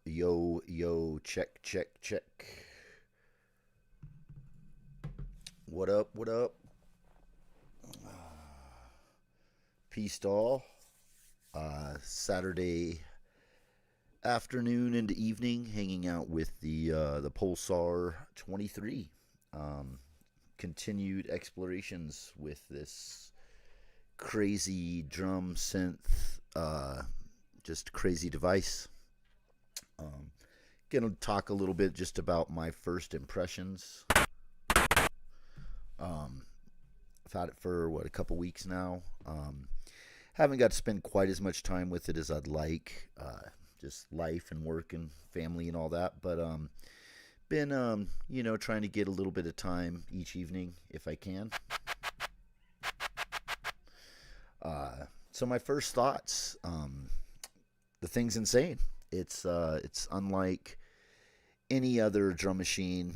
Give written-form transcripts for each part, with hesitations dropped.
Yo, yo, check, check, check. What up, what up? Peace to all. Saturday afternoon into evening, hanging out with the Pulsar 23. Um, Continued explorations with this crazy drum synth, just crazy device. Um, Gonna talk a little bit just about my first impressions. Um, I've had it for a couple weeks now. Haven't got to spend quite as much time with it as I'd like. Just life and work and family and all that. But been trying to get a little bit of time each evening if I can. So my first thoughts, the thing's insane. It's unlike any other drum machine,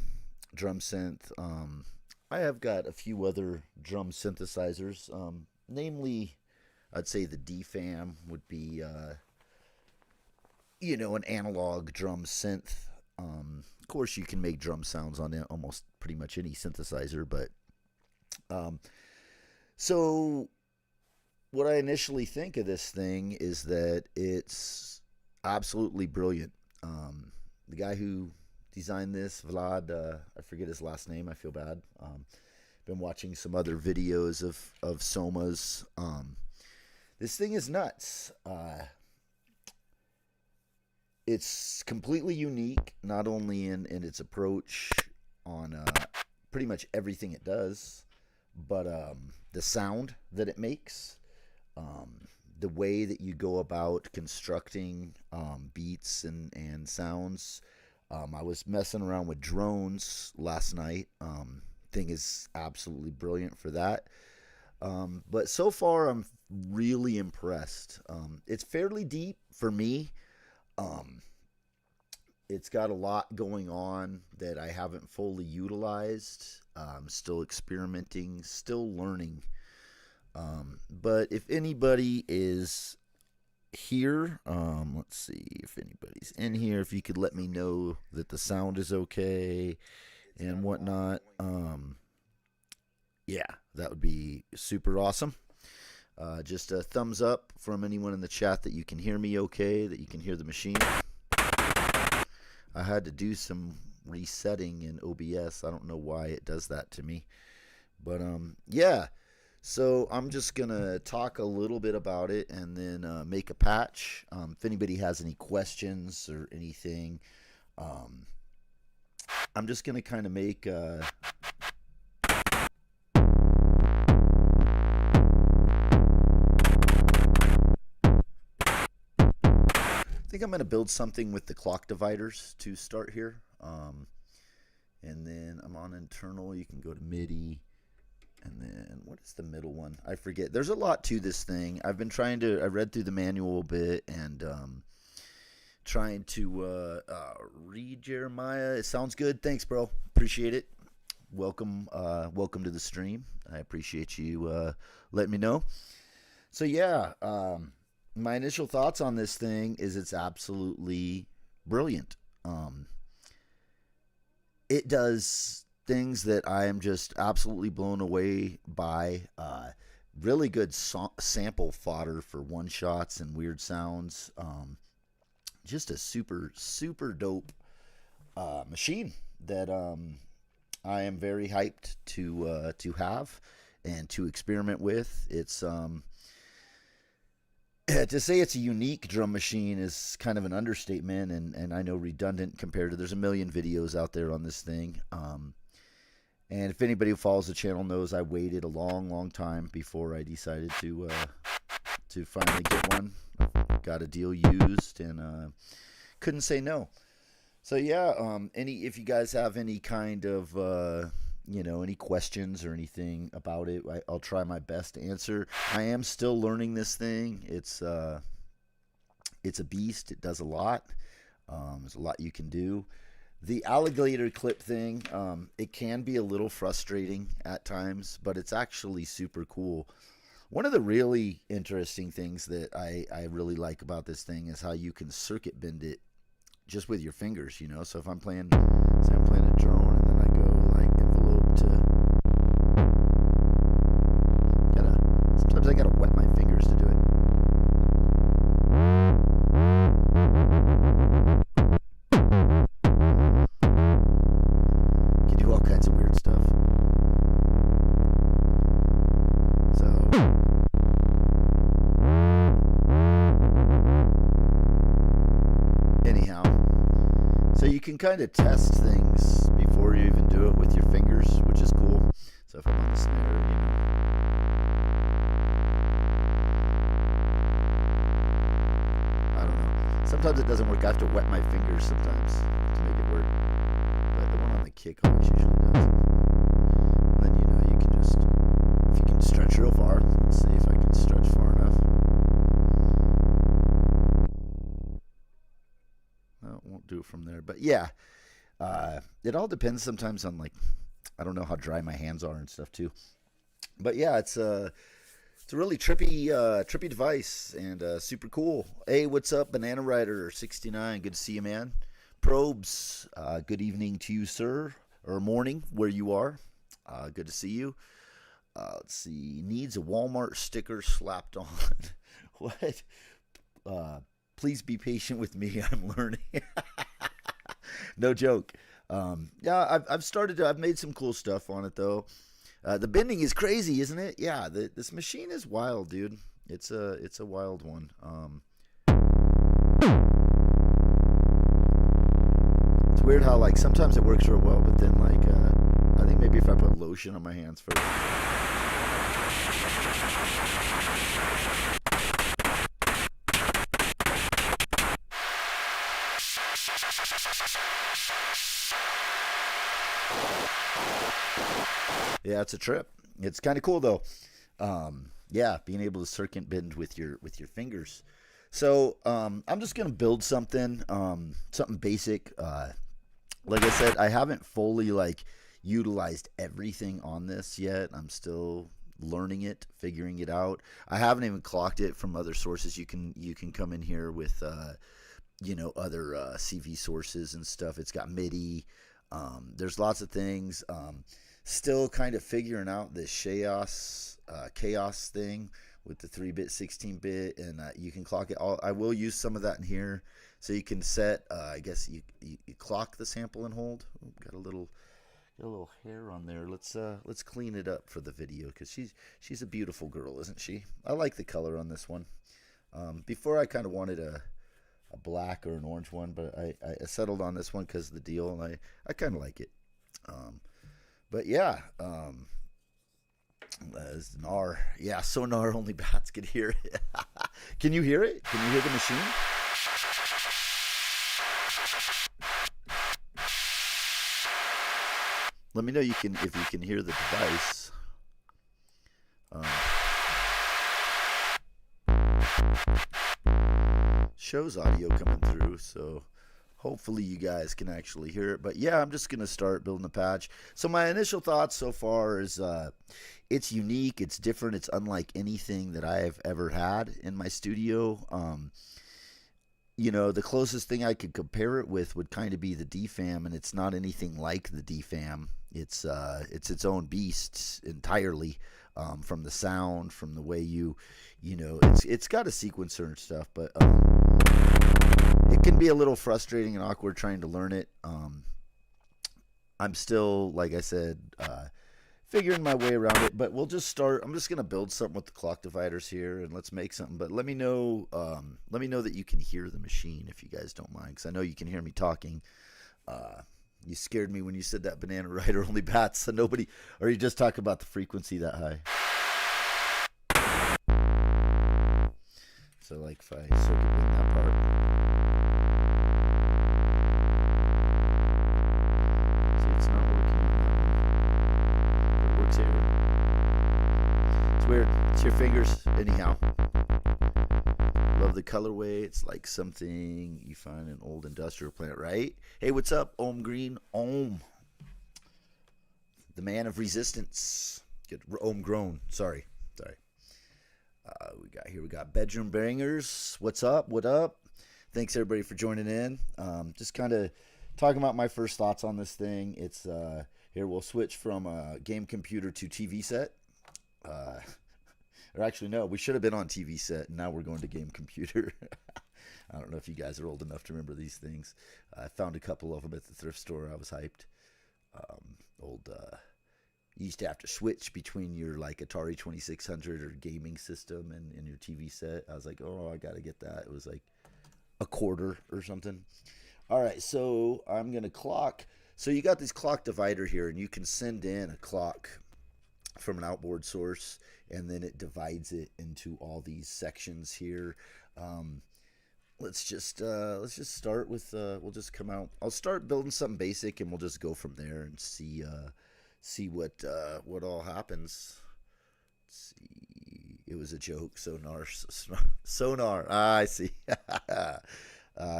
drum synth. I have got a few other drum synthesizers. Namely, I'd say the DFAM would be, an analog drum synth. Of course, you can make drum sounds on almost pretty much any synthesizer, but so what I initially think of this thing is that it's absolutely brilliant. The guy who designed this, Vlad, I forget his last name. I feel bad. Been watching some other videos of Soma's. This thing is nuts. It's completely unique, not only in its approach on pretty much everything it does, but the sound that it makes, the way that you go about constructing beats and sounds. I was messing around with drones last night. Thing is absolutely brilliant for that. But so far, I'm really impressed. It's fairly deep for me. It's got a lot going on that I haven't fully utilized. I'm still experimenting, still learning. But if anybody is here, let's see if anybody's in here. If you could let me know that the sound is okay and whatnot. Yeah, that would be super awesome. Just a thumbs up from anyone in the chat that you can hear me okay, that you can hear the machine. I had to do some resetting in OBS. I don't know why it does that to me. But yeah. So I'm just going to talk a little bit about it and then make a patch. If anybody has any questions or anything, I'm just going to kind of make I think I'm going to build something with the clock dividers to start here. And then I'm on internal. You can go to MIDI. And then what is the middle one? I forget. There's a lot to this thing. I read through the manual a bit and trying to read Jeremiah. It sounds good. Thanks, bro. Appreciate it. Welcome to the stream. I appreciate you letting me know. So yeah, my initial thoughts on this thing is it's absolutely brilliant. It does things that I am just absolutely blown away by. Really good sample fodder for one shots and weird sounds. Just a super, super dope machine that I am very hyped to have and to experiment with. It's to say it's a unique drum machine is kind of an understatement, and I know redundant compared to there's a million videos out there on this thing. And if anybody who follows the channel knows, I waited a long, long time before I decided to finally get one. Got a deal used and couldn't say no. So yeah, if you guys have any kind of any questions or anything about it, I'll try my best to answer. I am still learning this thing. It's a beast. It does a lot. There's a lot you can do. The alligator clip thing, it can be a little frustrating at times, but it's actually super cool. One of the really interesting things that I really like about this thing is how you can circuit bend it just with your fingers, you know. So if I'm playing, say I'm playing a drone, and then I go like envelope to, sometimes I gotta wet my fingers to do it. Can do all kinds of weird stuff. So anyhow, so you can kind of test things before you even do it with your fingers, which is cool. So if I'm on the snare, you know. I don't know. Sometimes it doesn't work. I have to wet my fingers sometimes to make it work. But the one on the kick always usually does. And then, you know, you can just, if you can stretch real far, let's see if I can stretch far enough. No, it won't do it from there. But yeah, it all depends sometimes on, like, I don't know how dry my hands are and stuff too. But yeah, it's a really trippy device, and super cool. Hey, what's up, Banana Rider 69? Good to see you, man. Probes, good evening to you, sir, or morning where you are. Good to see you. Let's see. Needs a Walmart sticker slapped on. What? Please be patient with me. I'm learning. No joke. Yeah, I've made some cool stuff on it though. The bending is crazy, isn't it? Yeah, this machine is wild, dude. It's a wild one. It's weird how, like, sometimes it works real well, but then, like, I think maybe if I put lotion on my hands first. Yeah, it's a trip. It's kind of cool though. Yeah, being able to circuit bend with your fingers. So I'm just gonna build something, something basic. Like I said, I haven't fully like utilized everything on this yet. I'm still learning it, figuring it out. I haven't even clocked it from other sources. You can come in here with you know, other CV sources and stuff. It's got MIDI. There's lots of things. Still kind of figuring out this chaos thing with the 3-bit, 16-bit, and you can clock it all. I will use some of that in here, so you can set. I guess you clock the sample and hold. Ooh, got a little hair on there. Let's clean it up for the video, because she's a beautiful girl, isn't she? I like the color on this one. Before I kind of wanted a black or an orange one, but I settled on this one because of the deal, and I kind of like it. But yeah, Nar. Yeah, sonar, only bats could hear it. Can you hear it? Can you hear the machine? Let me know if you can hear the device. Shows audio coming through, so hopefully you guys can actually hear it. But yeah, I'm just going to start building the patch. So my initial thoughts so far is it's unique, it's different, it's unlike anything that I have ever had in my studio. You know, the closest thing I could compare it with would kind of be the DFAM, and it's not anything like the DFAM. It's its own beast entirely, from the sound, from the way you know, it's got a sequencer and stuff, but it can be a little frustrating and awkward trying to learn it. I'm still, like I said, figuring my way around it, but we'll just start. I'm just going to build something with the clock dividers here, and let's make something. But let me know that you can hear the machine, if you guys don't mind, because I know you can hear me talking. You scared me when you said that, Banana Rider only bats. So nobody, or you just talk about the frequency that high. So like if I circuit bend that part. See, it's not working on that one. But it works here. It's weird. It's your fingers. Anyhow. Love the colorway. It's like something you find in an old industrial plant, right? Hey, what's up, Ohm Green? Ohm. The man of resistance. Good. Ohm Grown. Sorry. We got bedroom bangers. What's up? What up? Thanks everybody for joining in. Just kind of talking about my first thoughts on this thing. It's here we'll switch from a game computer to TV set. Or actually, no, we should have been on TV set, and now we're going to game computer. I don't know if you guys are old enough to remember these things. I found a couple of them at the thrift store. I was hyped. You used to have to switch between your like Atari 2600 or gaming system and your TV set. I was like, oh, I got to get that. It was like a quarter or something. All right, so I'm going to clock. So you got this clock divider here, and you can send in a clock from an outboard source, and then it divides it into all these sections here. Let's just start with we'll just come out. I'll start building something basic, and we'll just go from there and see what all happens. Let's see. It was a joke. Sonar. Ah, I see.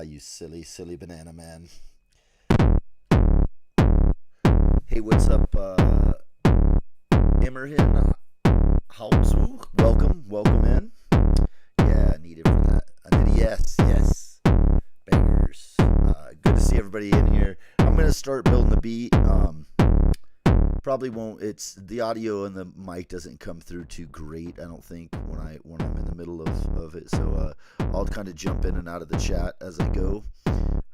You silly banana man. Hey, what's up, Immerhin? Hauptzu? Welcome in. Yeah, needed for that. Yes. Bangers. Good to see everybody in here. I'm gonna start building the beat. Probably won't. It's the audio and the mic doesn't come through too great, I don't think, when I'm in the middle of it. So I'll kind of jump in and out of the chat as I go.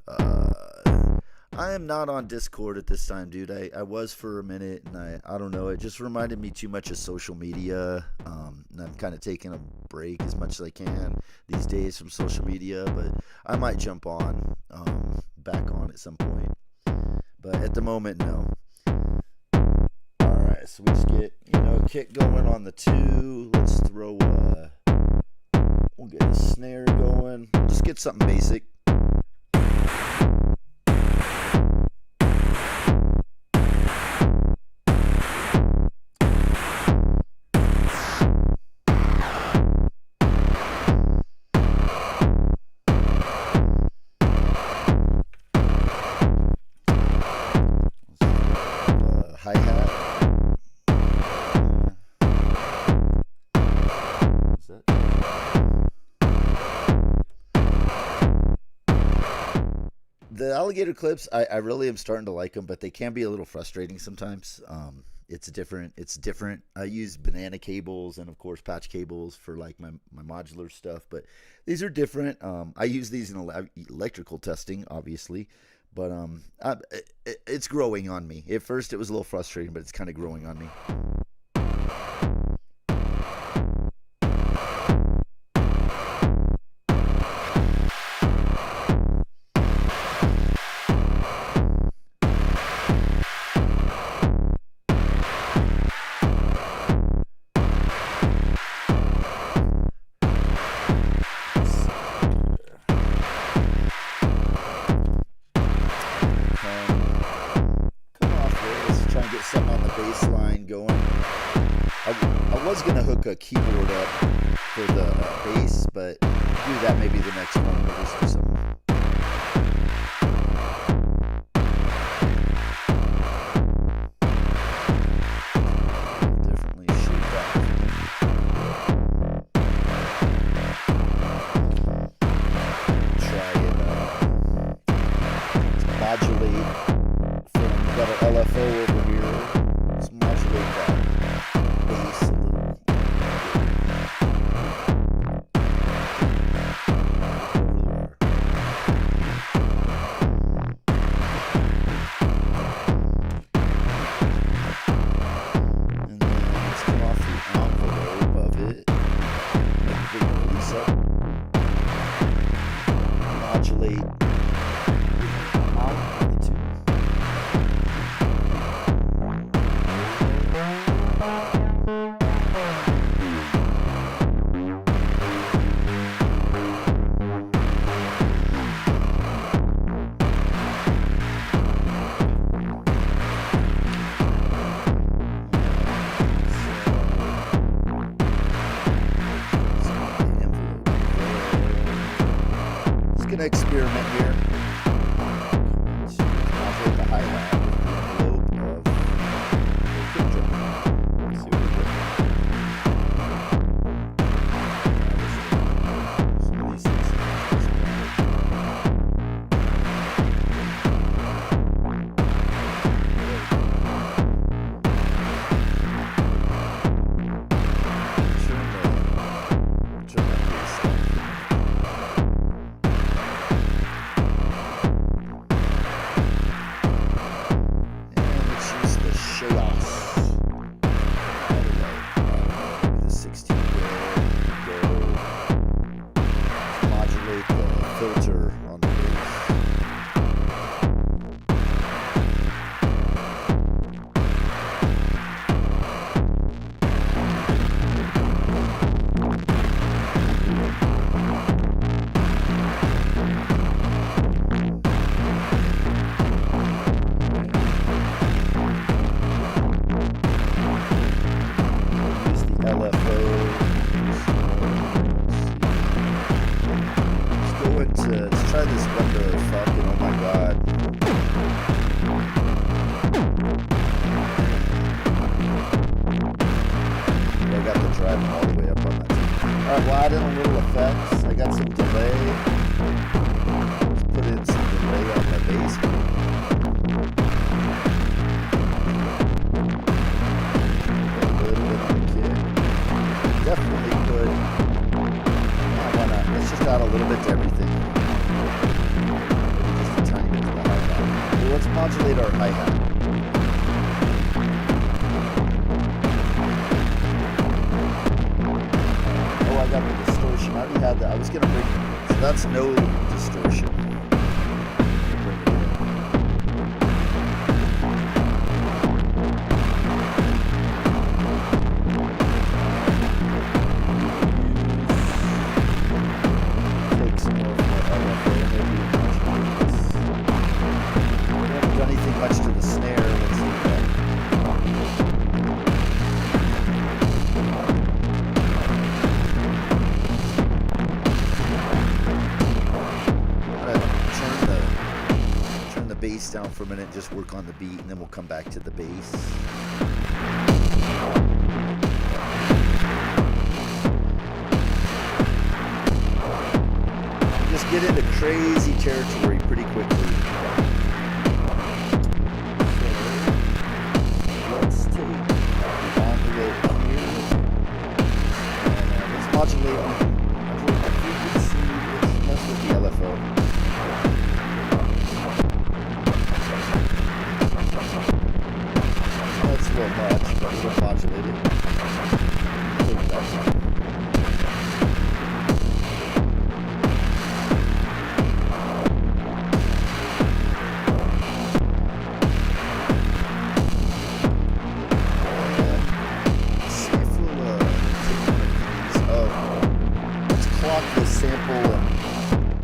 I am not on Discord at this time, dude. I was for a minute, and I don't know. It just reminded me too much of social media, and I'm kind of taking a break as much as I can these days from social media. But I might jump on back on at some point. But at the moment, no. All right, so we just get kick going on the 2. Let's throw. We'll get a snare going. We'll just get something basic. The alligator clips, I really am starting to like them, but they can be a little frustrating sometimes. It's different. I use banana cables and of course patch cables for like my modular stuff, but these are different. I use these in electrical testing, obviously, but it's growing on me. At first it was a little frustrating, but it's kind of growing on me. A keyboard up for the bass, but do that maybe the next one. We'll just do something. Definitely shoot that. Try and modulate from got an LFO over here. Let's modulate that bass a little. Experiment here. Modulate the hi-hat with the envelope of kick drum. Let's see what we get. Some of these things. chaos. The 16 go modulate the filter on the bass. Let's try this Wonder Falcon. Oh my god. I got the drive all the way up on that. Alright, we'll add in a little effects. I got some delay. Let's put in some delay on the bass. A little bit on the kick. Definitely good. Let's just add a little bit to everything. Just a tiny bit to the hi-hat. Well, let's modulate our hi-hat. Oh, I got the distortion. I already had that. I was going to bring it. So that's no distortion. Bring it in. Much to the snare. Let's see that. Turn the bass down for a minute, just work on the beat, and then we'll come back to the bass. Just get into crazy territory pretty quickly. Modulate the frequency, mess with the LFO. That's a little much, but we'll modulate it.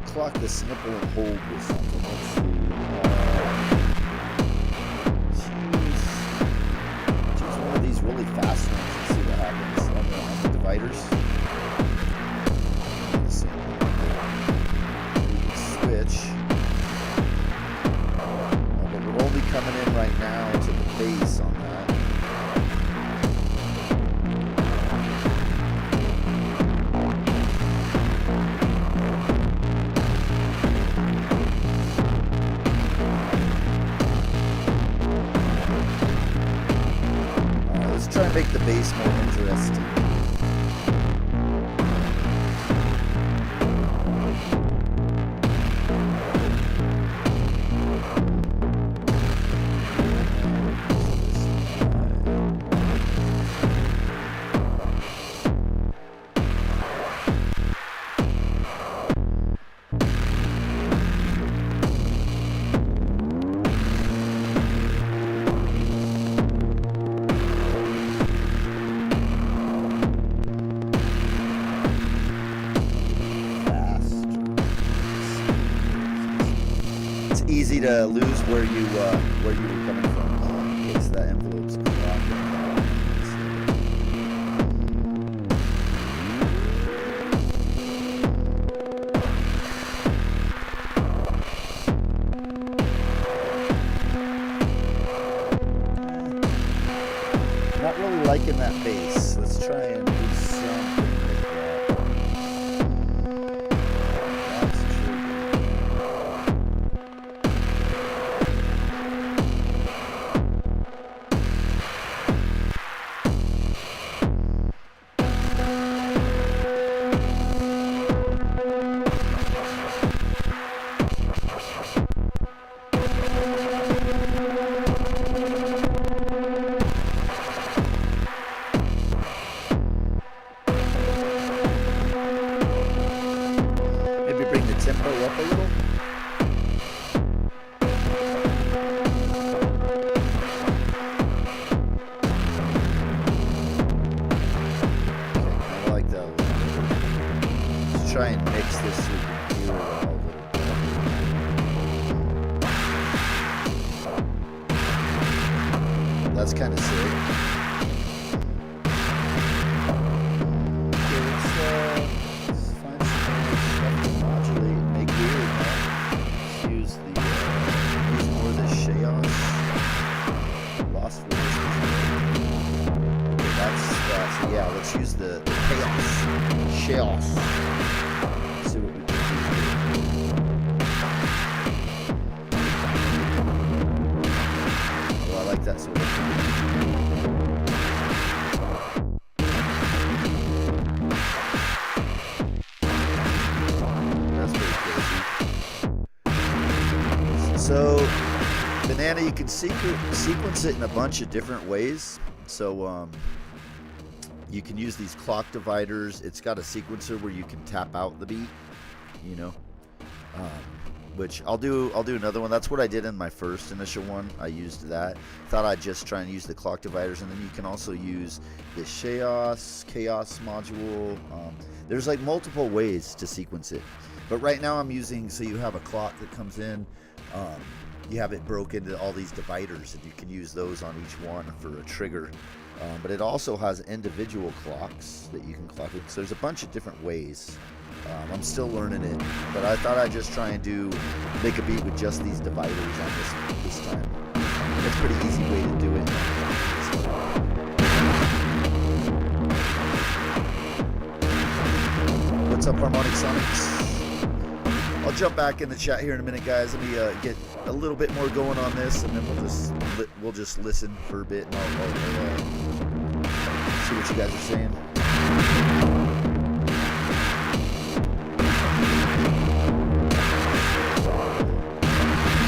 Clock the sample and hold with something. Let's see. Choose one of these really fast ones and see what happens on the dividers. Switch. But we're only coming in right now to the bass on that. Try and make the bass more interesting. Easy to lose where you were coming from. It's that envelope's not really liking that bass. Let's try and do something like that. That's true. That's kind of sick. Okay, let's find some more stuff to modulate and make weird, man. Let's use more of the chaos. Lost Forest. Okay, that's so yeah, let's use the chaos. Chaos. Let's see what we can do here. Oh, I like that sort of thing. That's pretty crazy. So, Banana, you can sequence it in a bunch of different ways. So, you can use these clock dividers. It's got a sequencer where you can tap out the beat, you know, which I'll do another one. That's what I did in my first initial one. I used that. Thought I'd just try and use the clock dividers, and then you can also use the chaos module. There's like multiple ways to sequence it, but right now I'm using, so you have a clock that comes in. You have it broken into all these dividers, and you can use those on each one for a trigger. But it also has individual clocks that you can clock it. So there's a bunch of different ways. I'm still learning it, but I thought I'd just try and make a beat with just these dividers on this time. It's a pretty easy way to do it. What's up, Harmonic Sonics? I'll jump back in the chat here in a minute, guys. Let me get a little bit more going on this, and then we'll just listen for a bit, and I'll see what you guys are saying.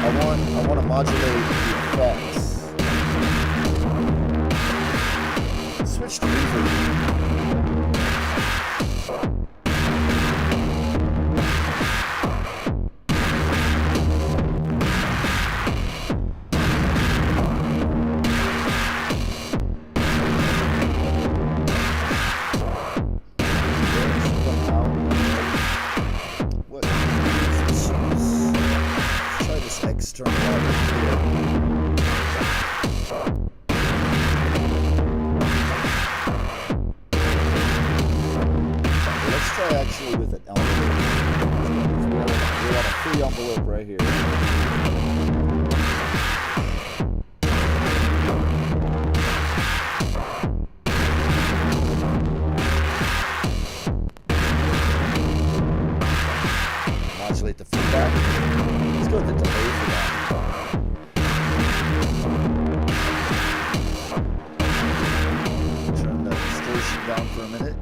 I want to modulate the effects. Switch to reverb. With an envelope. We got a free envelope right here. Modulate the feedback. Let's go with the delay for that. Turn the distortion down for a minute.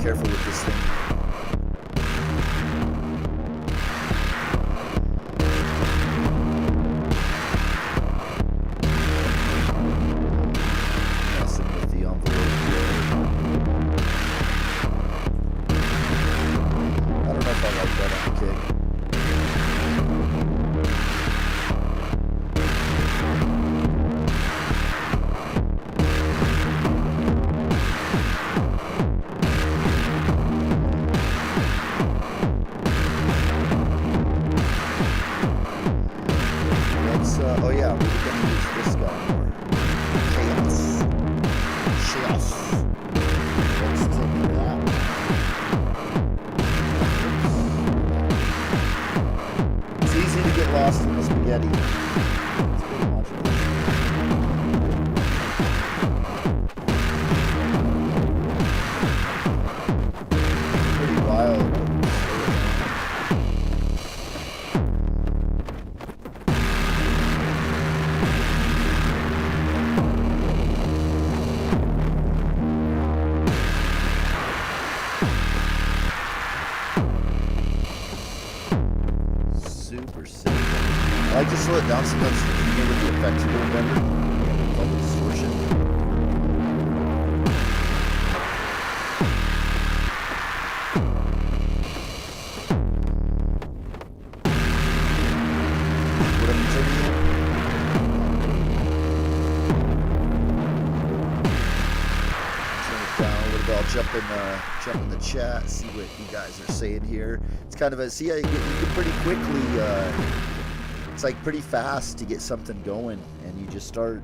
Careful with this thing. Messing with the envelope here. I don't know if I like that on the kick. slow it down sometimes you get with the effects a little better. Yeah, called the distortion. What am I turning in? Turn it down a little bit. I'll jump in the chat, see what you guys are saying here. It's kind of a, see, you can pretty quickly, it's like pretty fast to get something going, and you just start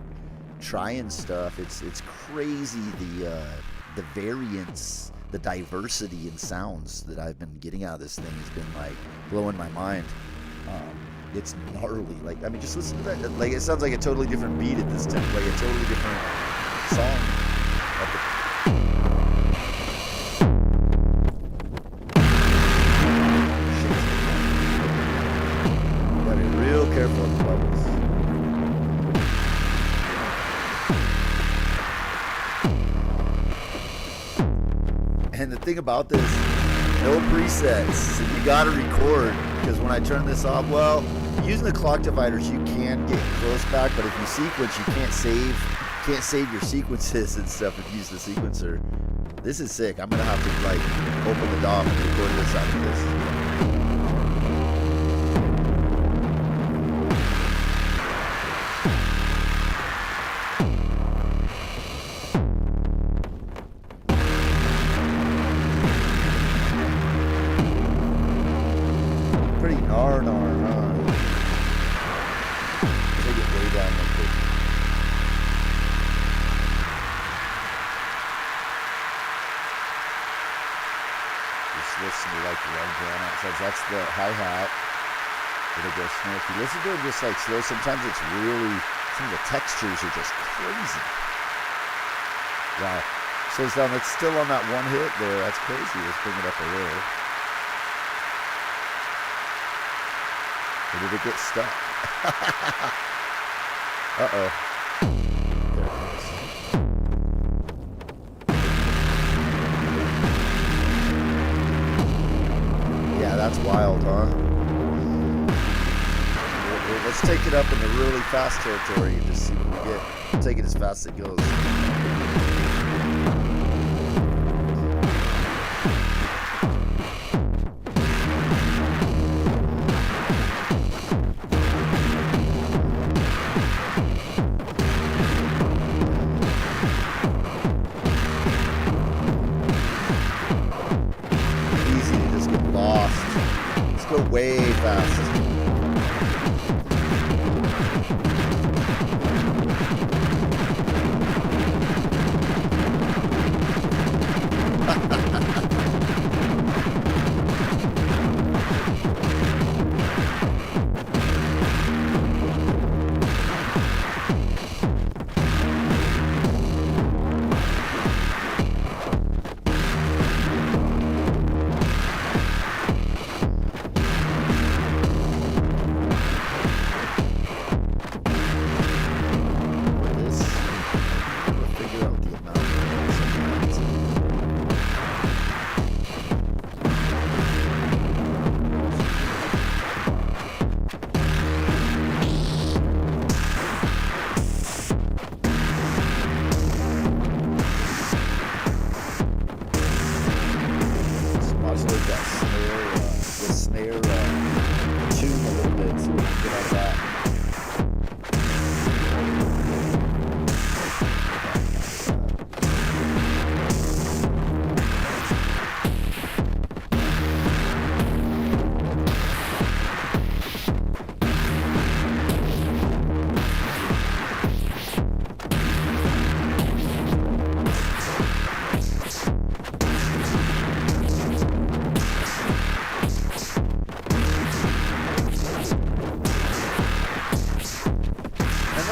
trying stuff. It's crazy the variance, the diversity in sounds that I've been getting out of this thing has been like blowing my mind. It's gnarly. Like, I mean, just listen to that. Like, it sounds like a totally different beat at this tempo, like a totally different song. Gotta be real careful with the bubbles. And the thing about this, no presets. You gotta record, because when I turn this off, well, using the clock dividers, you can get close back, but if you sequence, you can't save your sequences and stuff if you use the sequencer. This is sick. I'm gonna have to like open the DAW and record this out of this. Pretty gnar, huh? Take it way down like this. Just listen to like the run down outside. That's the hi-hat. It'll go snare. If you listen to it just like slow, sometimes it's really, some of the textures are just crazy. Wow. Slows down. It's still on that one hit there. That's crazy. Let's bring it up a little. Or did it get stuck? Uh-oh. There it is. Yeah, that's wild, huh? Let's take it up in the really fast territory and just see what we get. We'll take it as fast as it goes. Go way fast.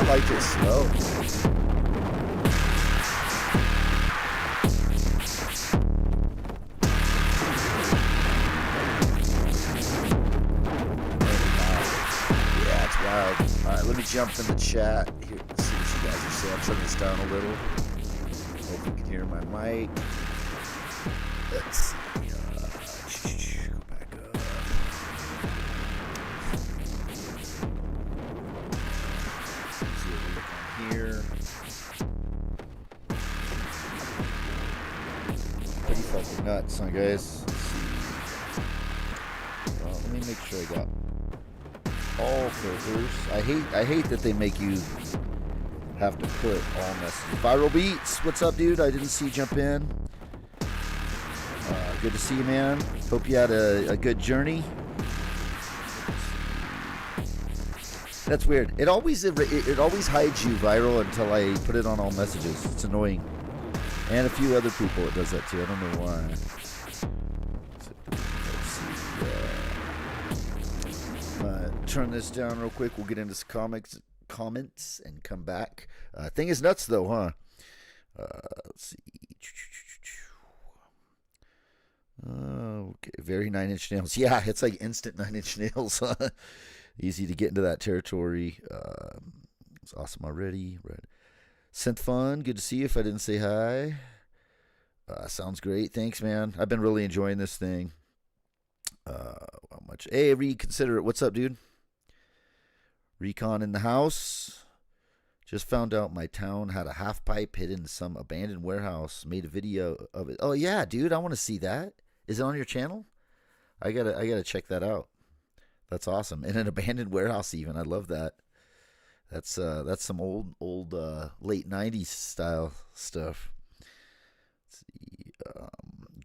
Like it slow. Yeah, it's wild. Alright, let me jump in the chat. Here, let's see what you guys are saying. I'm turning this down a little. Hope you can hear my mic. Let's see. Go back up. see what we look on here. Pretty fucking nuts, huh, guys? Let's see. Let me make sure I got all filters. I hate that they make you have to put all messages. Viral Beats, what's up, dude? I didn't see you jump in. Good to see you, man. Hope you had a good journey. That's weird. It always hides you viral until I put it on all messages. It's annoying. And a few other people it does that too. I don't know why. Let's see. Turn this down real quick. We'll get into some comments and come back. Thing is nuts though, huh? Let's see. Okay, very 9 Inch Nails. Yeah, it's like instant 9 Inch Nails. Easy to get into that territory. It's awesome already. Right. Synth Fun, good to see you. If I didn't say hi, sounds great. Thanks, man. I've been really enjoying this thing. How much? Hey, reconsider it. What's up, dude? Recon in the house. Just found out my town had a half pipe hidden in some abandoned warehouse. Made a video of it. Oh yeah, dude, I want to see that. Is it on your channel? I gotta check that out. That's awesome. In an abandoned warehouse, even. I love that. That's some old late 90s style stuff. Let's see.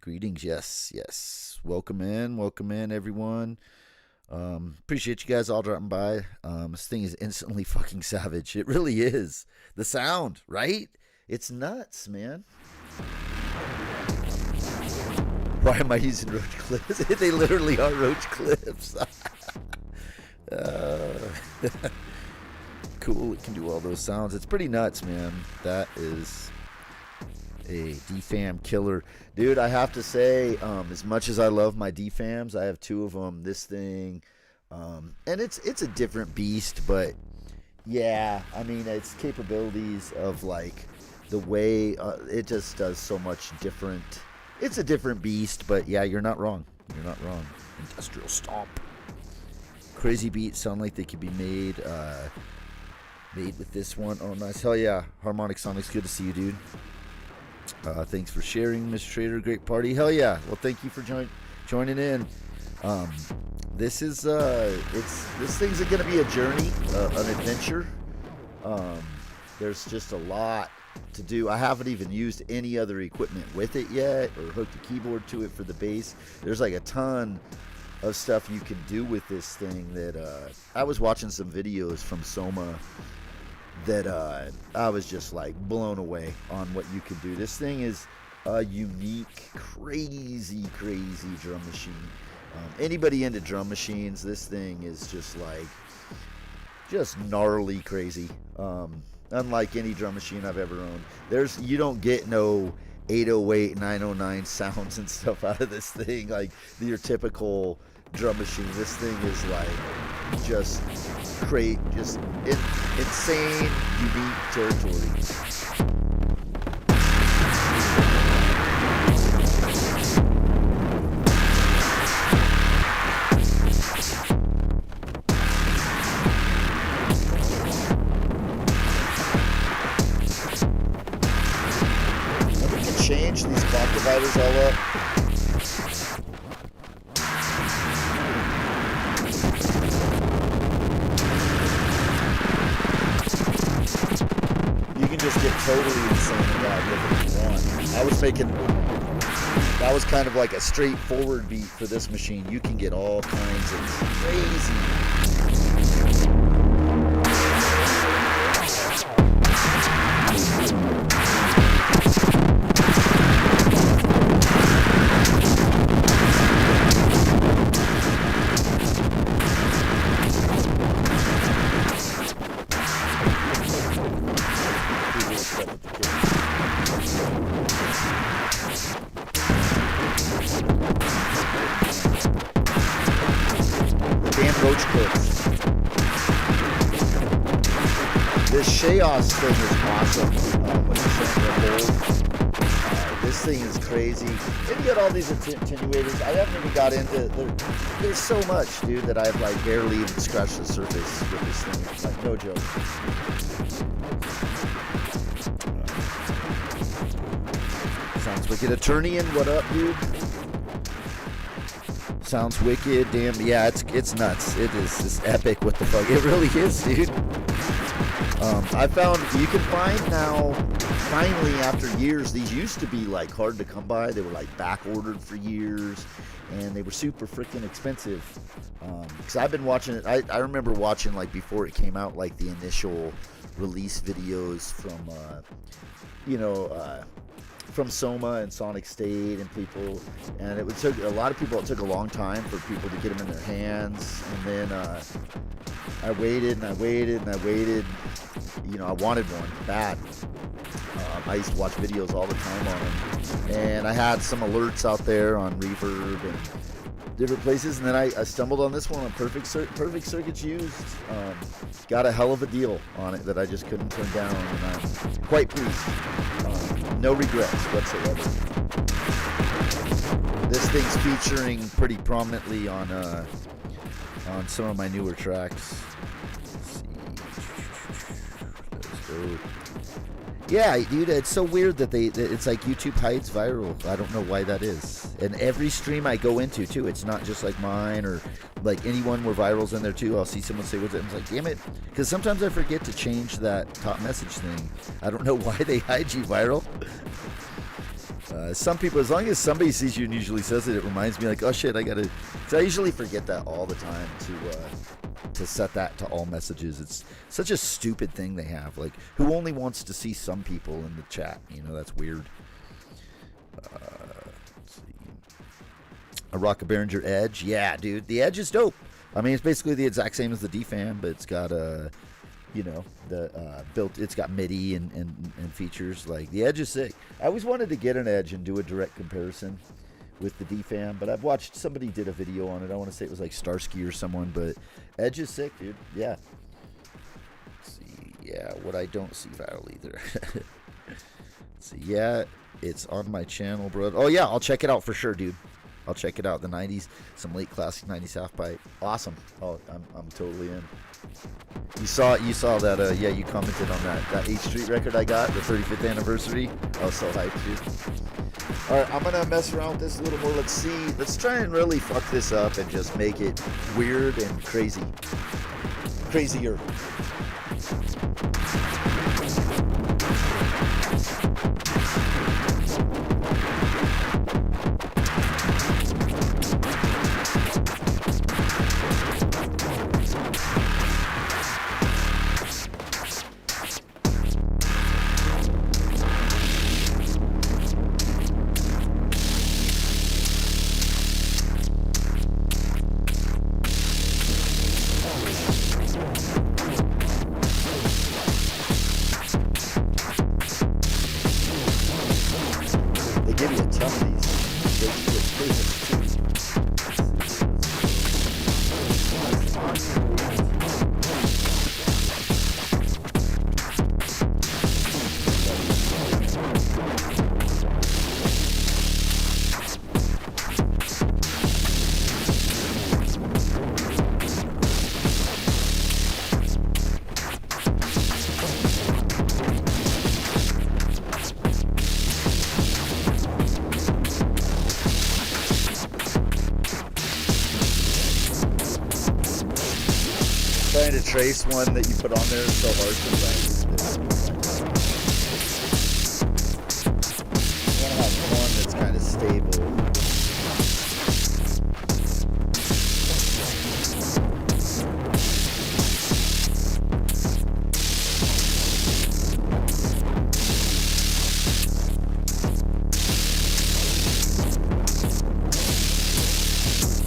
Greetings. Yes. Welcome in, everyone. Appreciate you guys all dropping by. This thing is instantly fucking savage. It really is. The sound, right? It's nuts, man. Why am I using roach clips? They literally are roach clips. Cool, it can do all those sounds. It's pretty nuts, man. That is a DFAM killer. Dude, I have to say, as much as I love my DFAMs, I have 2 of them. This thing, and it's a different beast, but yeah, I mean, its capabilities of like the way it just does so much different. It's a different beast, but yeah, you're not wrong. Industrial stomp. Crazy beats sound like they could be made with this one. Oh, nice. Hell yeah. Harmonic Sonics, good to see you, dude. Thanks for sharing, Mr. Trader. Great party. Hell yeah. Well, thank you for joining in. This is this thing's going to be a journey, an adventure. There's just a lot to do. I haven't even used any other equipment with it yet, or hooked a keyboard to it for the bass. There's like a ton of stuff you can do with this thing that I was watching some videos from Soma that I was just like blown away on what you can do. This thing is a unique, crazy drum machine. Anybody into drum machines, this thing is just gnarly crazy. Unlike any drum machine I've ever owned. You don't get no 808, 909 sounds and stuff out of this thing like your typical drum machine. This thing is like just insane, unique territory. Change these clock dividers all up. You can just get totally insane about it if you want. That was kind of like a straightforward beat for this machine. You can get all kinds of crazy. Chaos thing is awesome. When you send the whole, this thing is crazy. Then you got all these attenuators. I haven't even got into there's so much, dude, that I've like barely even scratched the surface with this thing. Like, no joke. Sounds wicked. Eternian, what up, dude? Sounds wicked. Damn, yeah, it's nuts. It is just epic. What the fuck? It really is, dude. I found you can find now, finally, after years, these used to be like hard to come by. They were like back ordered for years, and they were super freaking expensive. Because I've been watching it. I remember watching like before it came out, like the initial release videos from, from Soma and Sonic State and people, and it took a lot of people. It took a long time for people to get them in their hands, and then I waited and I waited and I waited. I wanted one bad. I used to watch videos all the time on them, and I had some alerts out there on Reverb and different places, and then I stumbled on this one on Perfect Circuits Used. Got a hell of a deal on it that I just couldn't turn down, and I'm quite pleased. No regrets whatsoever. This thing's featuring pretty prominently on some of my newer tracks. Let's see. Yeah, dude, it's so weird that it's like YouTube hides viral. I don't know why that is. And every stream I go into, too, it's not just like mine or like anyone where viral's in there, too. I'll see someone say, what's it? I'm like, damn it. Because sometimes I forget to change that top message thing. I don't know why they hide you viral. Some people, as long as somebody sees you and usually says it, it reminds me like, oh shit, I gotta. Because I usually forget that all the time to set that to all messages. It's such a stupid thing they have. Like, who only wants to see some people in the chat? That's weird. Let's see. A Rock a Behringer Edge, yeah, dude, the Edge is dope. I mean, it's basically the exact same as the DFAM, but it's got a. It's got MIDI and features. Like, the Edge is sick. I always wanted to get an Edge and do a direct comparison with the DFAM, but I've watched somebody did a video on it. I want to say it was like Starsky or someone, but Edge is sick, dude. Yeah. Let's see. Yeah, what I don't see viral either. Let's see. Yeah, it's on my channel, bro. Oh yeah, I'll check it out for sure, dude. I'll check it out. The 90s, some late classic 90s half pipe. Awesome. Oh, I'm totally in. You saw that, yeah, you commented on that H Street record I got, the 35th anniversary. I was so hyped, dude. Alright, I'm gonna mess around with this a little more. Let's see. Let's try and really fuck this up and just make it weird and crazy. Crazier. Trying to trace one that you put on there is so hard sometimes. I want to have one that's kind of stable.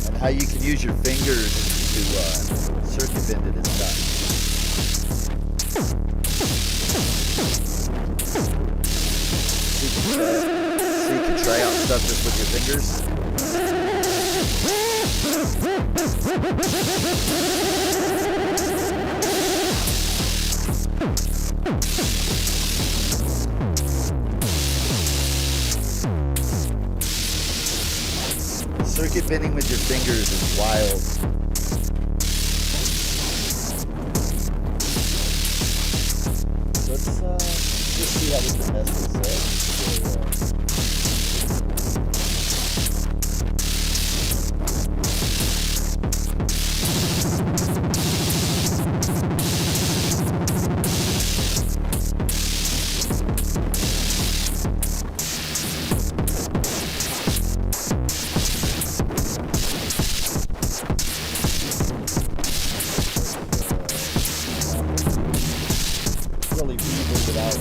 And how you can use your fingers to circuit bend it and stuff. So you can try out stuff just with your fingers. Circuit bending with your fingers is wild. Let's just see how we can mess this up. Really reverb it out.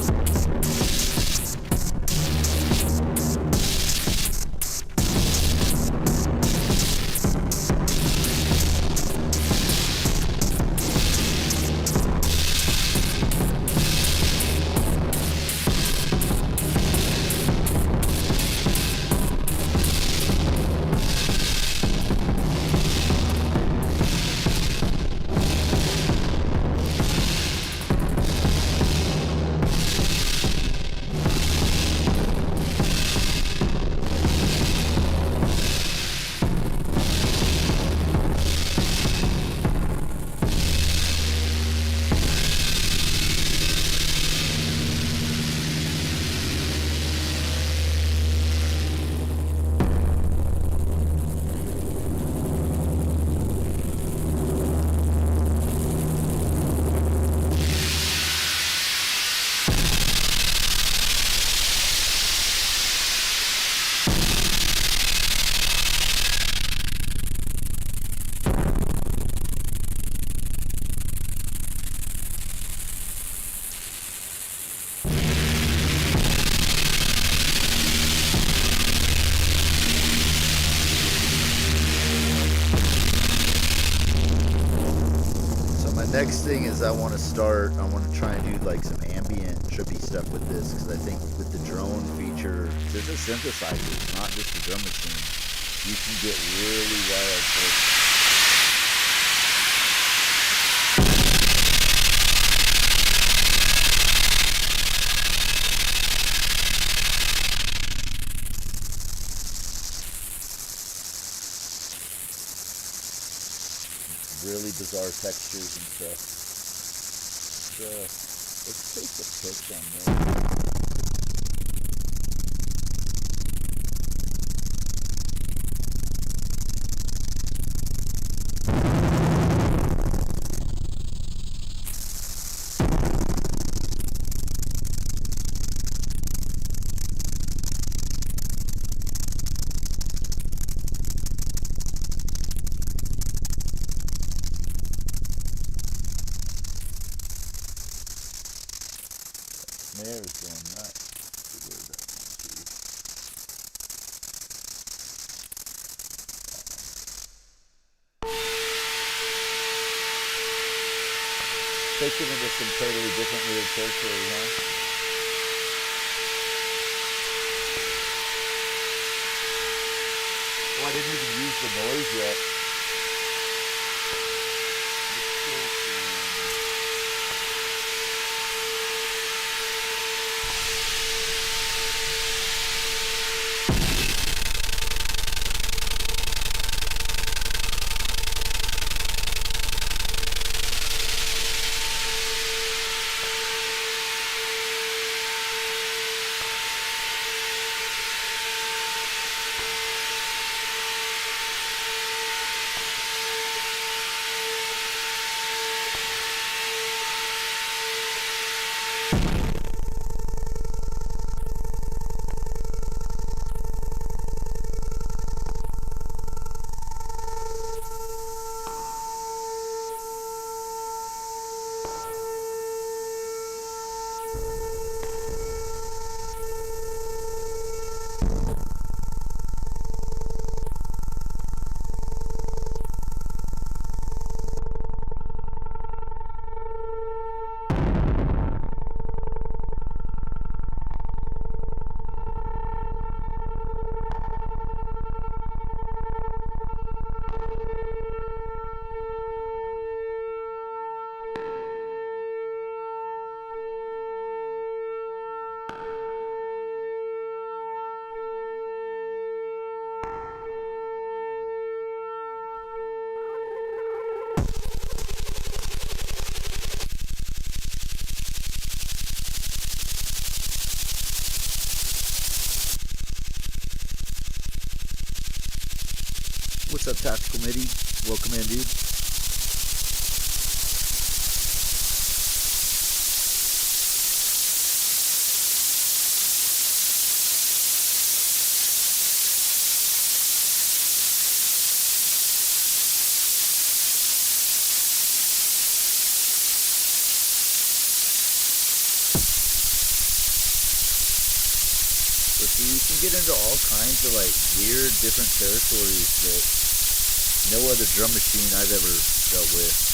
Next thing is I want to try and do like some ambient trippy stuff with this, because I think with the drone feature, there's a synthesizer, it's not just a drum machine. You can get really wild for really bizarre textures and stuff. Let's take the pitch on this. Snare's going nuts. Where's that one? Taking into some totally different weird territory, huh? Oh, I didn't even use the noise yet. What's up, Tactical Midi? Welcome in, dude. So you can get into all kinds of like weird different territories that no other drum machine I've ever dealt with.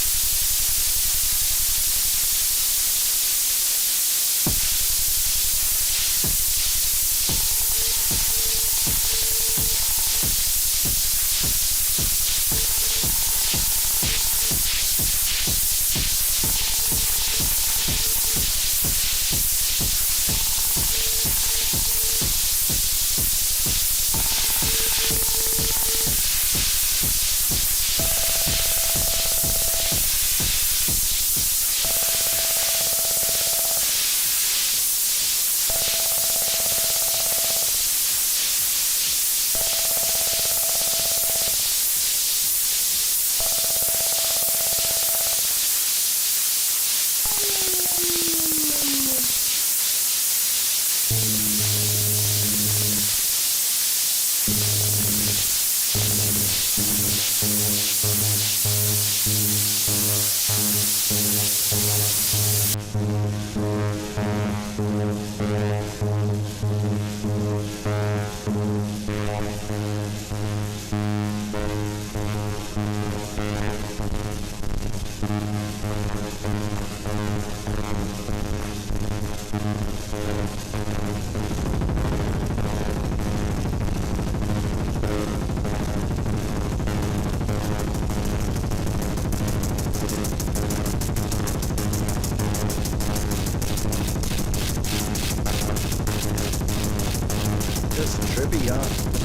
Just trippy, huh?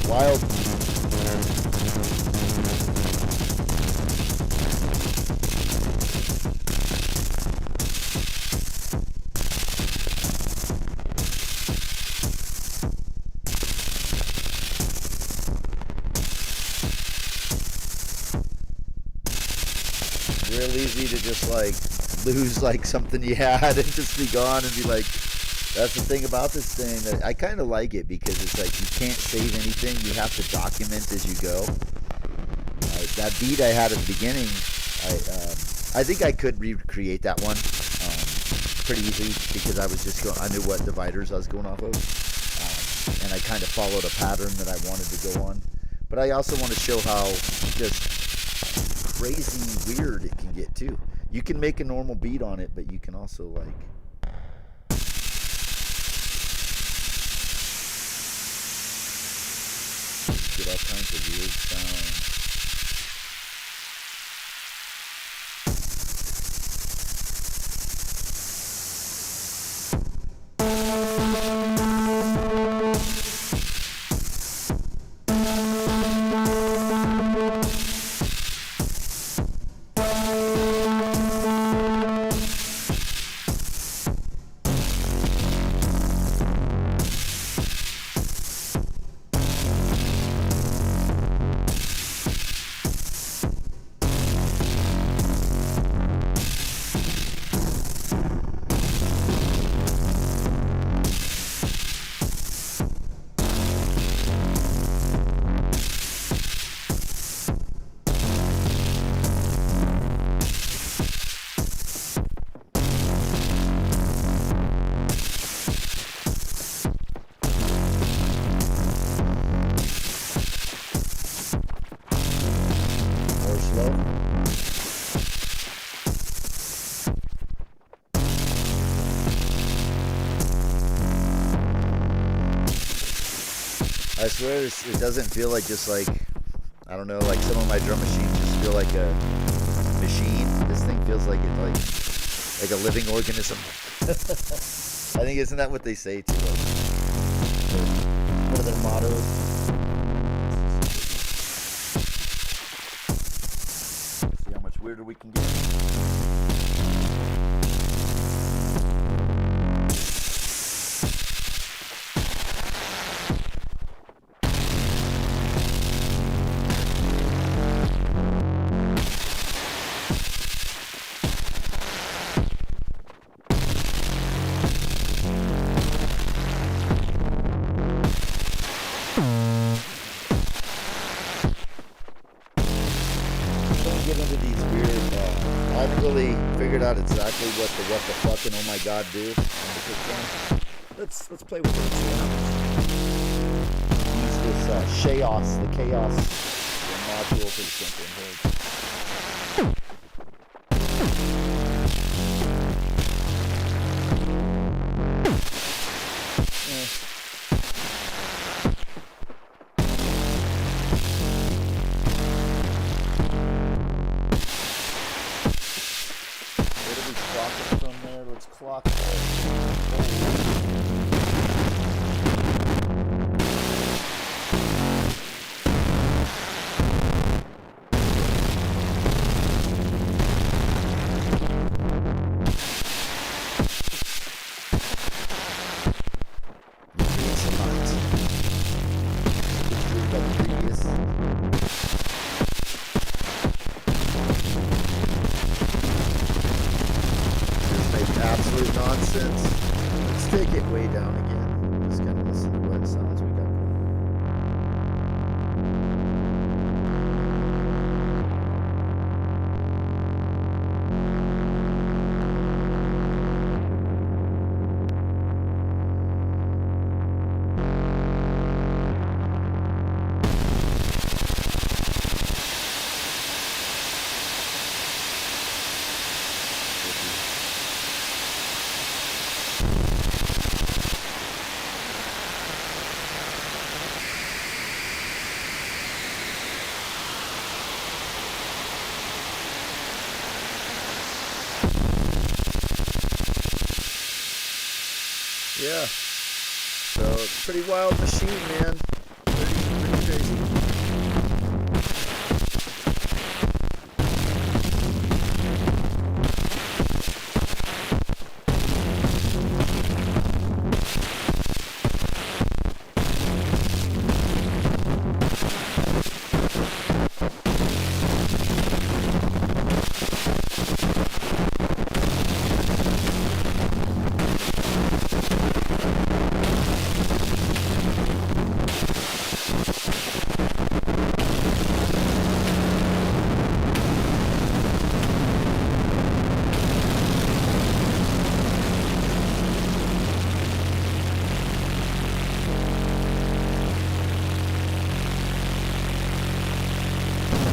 Wild. Real easy to just like lose like something you had and just be gone and be like, that's the thing about this thing. I kind of like it because it's like you can't save anything. You have to document as you go. That beat I had at the beginning, I think I could recreate that one pretty easily because I was just going. I knew what dividers I was going off of, and I kind of followed a pattern that I wanted to go on. But I also want to show how just crazy weird it can get too. You can make a normal beat on it, but you can also like get all kinds of weird sounds. I swear it doesn't feel like just like, I don't know, like some of my drum machines just feel like a machine. This thing feels like it like a living organism. I think, isn't that what they say too? One of their mottos. See how much weirder we can get. figured out exactly what the fuck and oh my god do. Let's play with it. Use this chaos, the chaos module for something. Clock. Absolute nonsense. Let's take it way down again. Just kind of listen to what sounds we got. Yeah, so it's a pretty wild machine, man. Pretty crazy.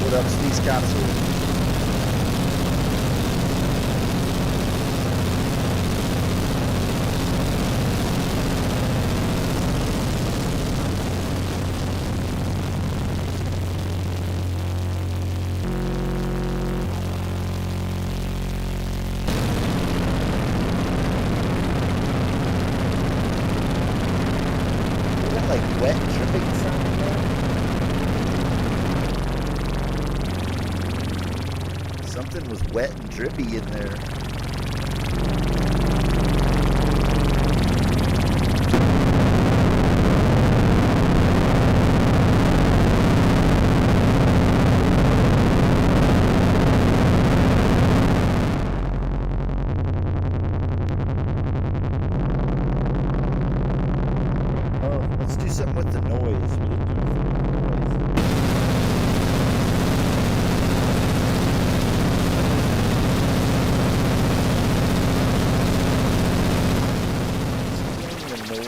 What up, these capsules? Is that like wet dripping sound there? Something was wet and drippy in there. Oh, let's do something with the noise. We didn't do anything with the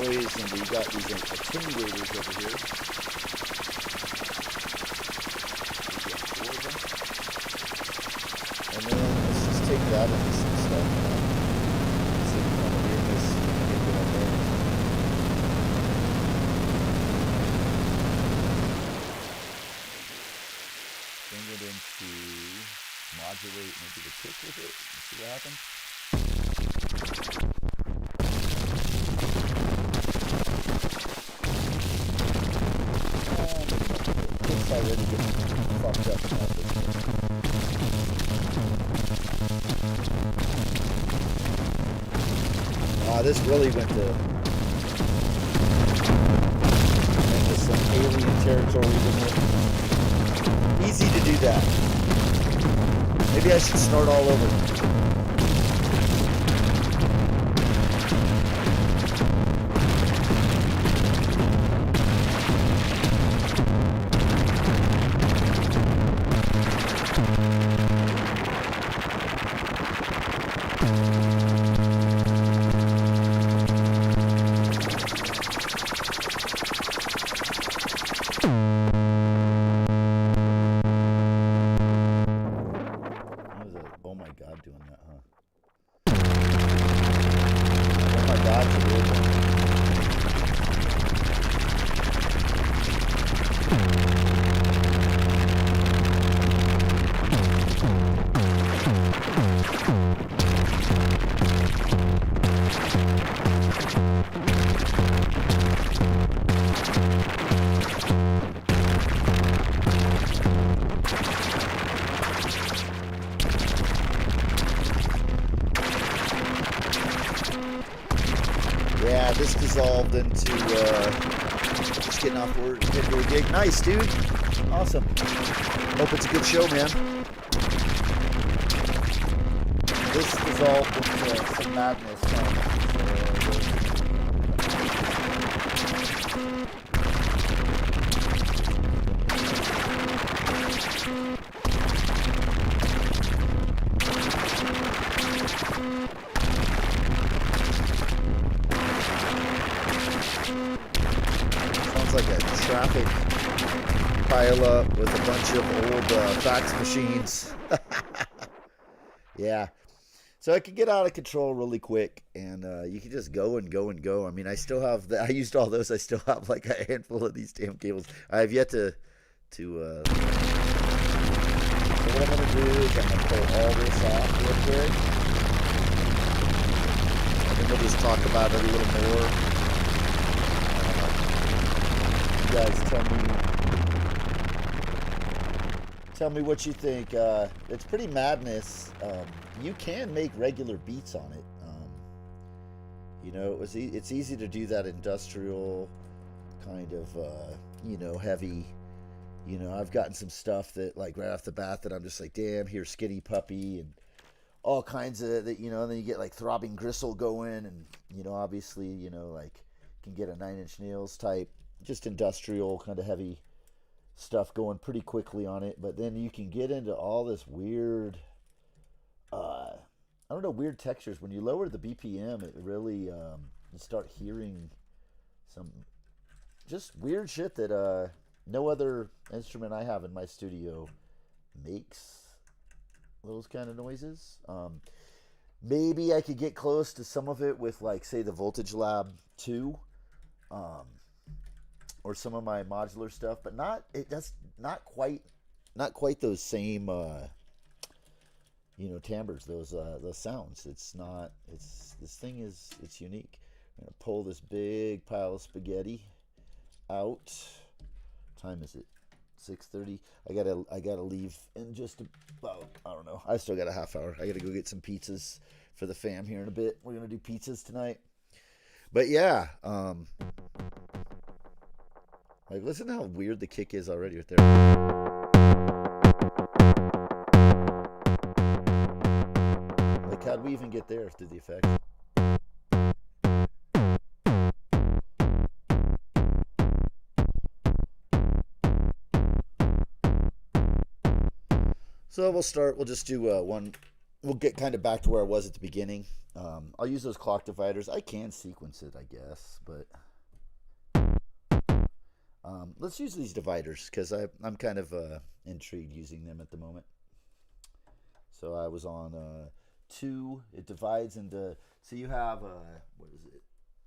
noise. And we got these attenuators over here. And then let's just take that and some stuff. See if we want to hear this. Get it on there. Bring it into modulate, maybe the kick with it. See what happens. Already getting fucked up about this. This really went to into some alien territory. Easy to do that. Maybe I should snort all over. Yeah, this dissolved into just getting off work, heading to a gig. Nice, dude. Awesome. Hope it's a good show, man. This dissolved into some madness. Sounds like a traffic pile up with a bunch of old fax machines. Yeah. So it can get out of control really quick, and you can just go and go and go. I mean, I still have I used all those. I still have like a handful of these damn cables. I have yet to so what I'm going to do is I'm going to pull all this off real quick. And then we'll just talk about it a little more. You guys tell me what you think. It's pretty madness. You can make regular beats on it. You know, it's easy to do that industrial kind of, heavy. You know, I've gotten some stuff that, like, right off the bat that I'm just like, damn, here's Skinny Puppy and all kinds of that, and then you get, like, Throbbing Gristle going and, obviously, like, can get a 9 Inch Nails type, just industrial kind of heavy stuff going pretty quickly on it. But then you can get into all this weird, weird textures. When you lower the BPM, it really, you start hearing some just weird shit that, no other instrument I have in my studio makes those kind of noises. Maybe I could get close to some of it with, like, say, the Voltage Lab 2, or some of my modular stuff, but that's not quite those same timbres, those sounds. It's unique. I'm gonna pull this big pile of spaghetti out. Time is it? 6:30. I gotta leave in just about, I don't know. I still got a half hour. I gotta go get some pizzas for the fam here in a bit. We're gonna do pizzas tonight. But yeah, like, listen to how weird the kick is already right there. Like, how'd we even get there through the effects? So we'll just do one. We'll get kind of back to where I was at the beginning. I'll use those clock dividers. I can sequence it, I guess, but let's use these dividers because I'm kind of intrigued using them at the moment. So I was on 2. It divides into, so you have what is it?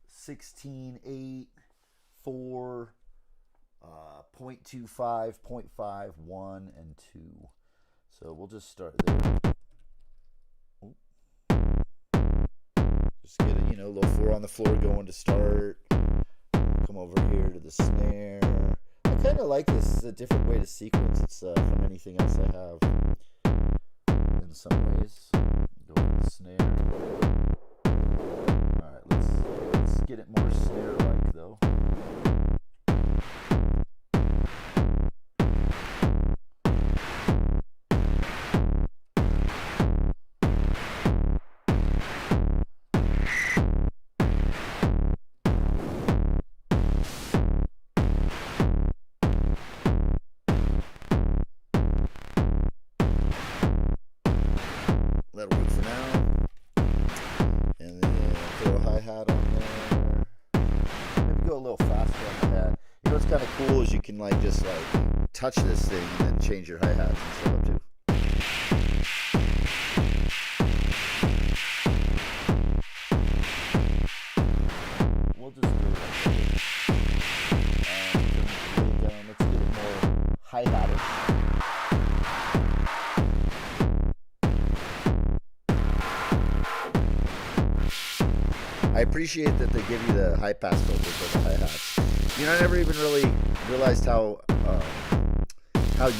16, 8, 4, 0.25, 0.5, 1, and 2. So we'll just start there. Just get a little 4 on the floor going to start. Come over here to the snare. I kind of like this. It's a different way to sequence. It's from anything else I have in some ways. Go to the snare. All right, let's get it more snare-like though. That'll work for now. And then throw a hi-hat on there. Maybe go a little faster on the hat. What's kind of cool is you can just touch this thing and then change your hi-hats and stuff too. We'll just go down. Let's get it more hi-hatted. I appreciate that they give you the high pass filter for the hi-hats. You know, I never even really realized how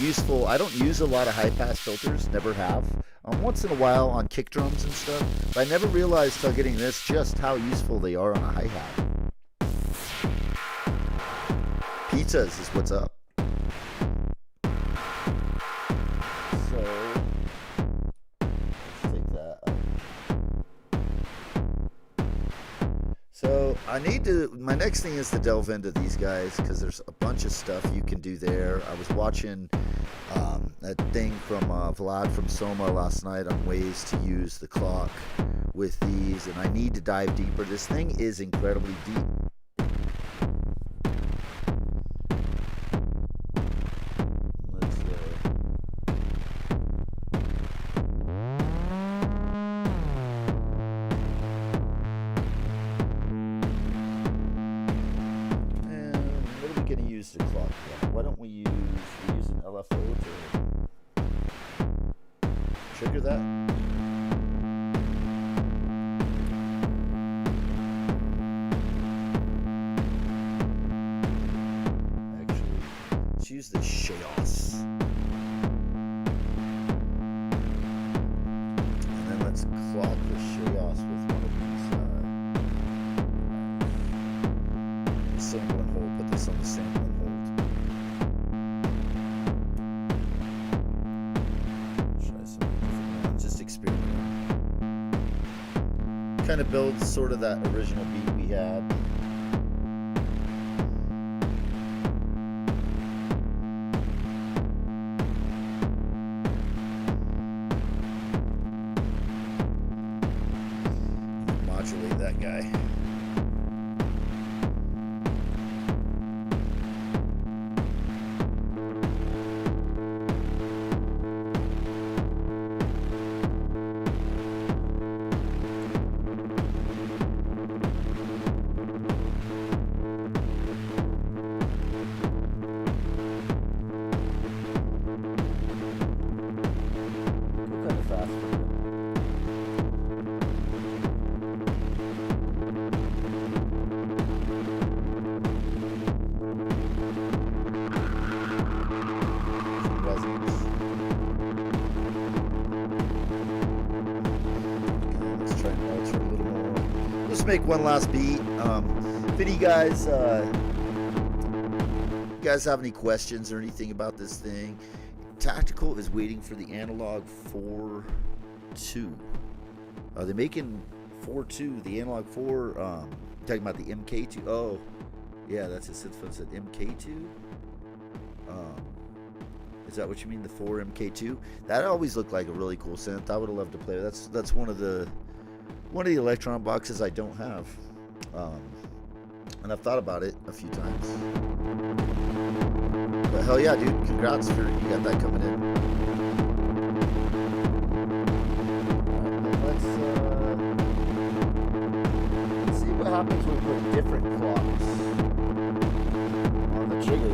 useful. I don't use a lot of high pass filters, never have. Once in a while on kick drums and stuff, but I never realized till getting this just how useful they are on a hi-hat. Pizzas is what's up. So let's take that out. So I need to, my next thing is to delve into these guys because there's a bunch of stuff you can do there. I was watching that thing from Vlad from Soma last night on ways to use the clock with these, and I need to dive deeper. This thing is incredibly deep. The clock. Why don't we use an LFO to trigger that? Actually, let's use the chaos. And then let's clock the chaos with one of these sample and hold. Put this on the sample and hold. Kind of builds sort of that original beat we had. Modulate that guy. Make one last beat. If any guys have any questions or anything about this thing, Tactical is waiting for the analog 4.2. Are they making 4.2? The analog 4? Talking about the MK2? Oh, yeah, that's a synth phone said MK2. Is that what you mean? The 4 MK2? That always looked like a really cool synth. I would have loved to play. That's one of the Electron boxes I don't have, and I've thought about it a few times. But hell yeah, dude! Congrats for you got that coming in. Right, let's see what happens when we put different clocks on the trigger.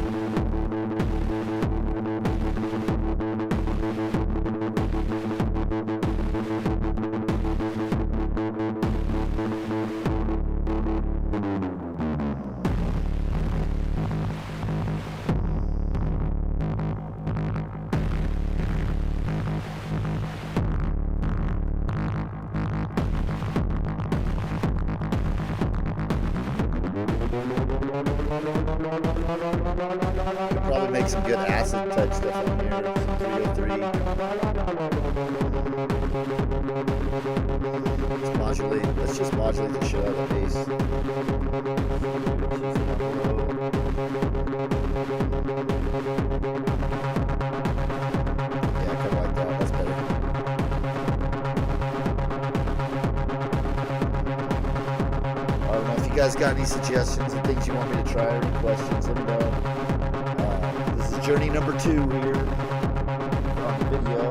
Probably make some good acid type stuff on here. 303. Let's just modulate the shit out of the bass. Yeah, I kind of like that. That's better. I don't know if you guys got any suggestions and things you want me to try or any questions, let me know. This is journey number 2 here on the video.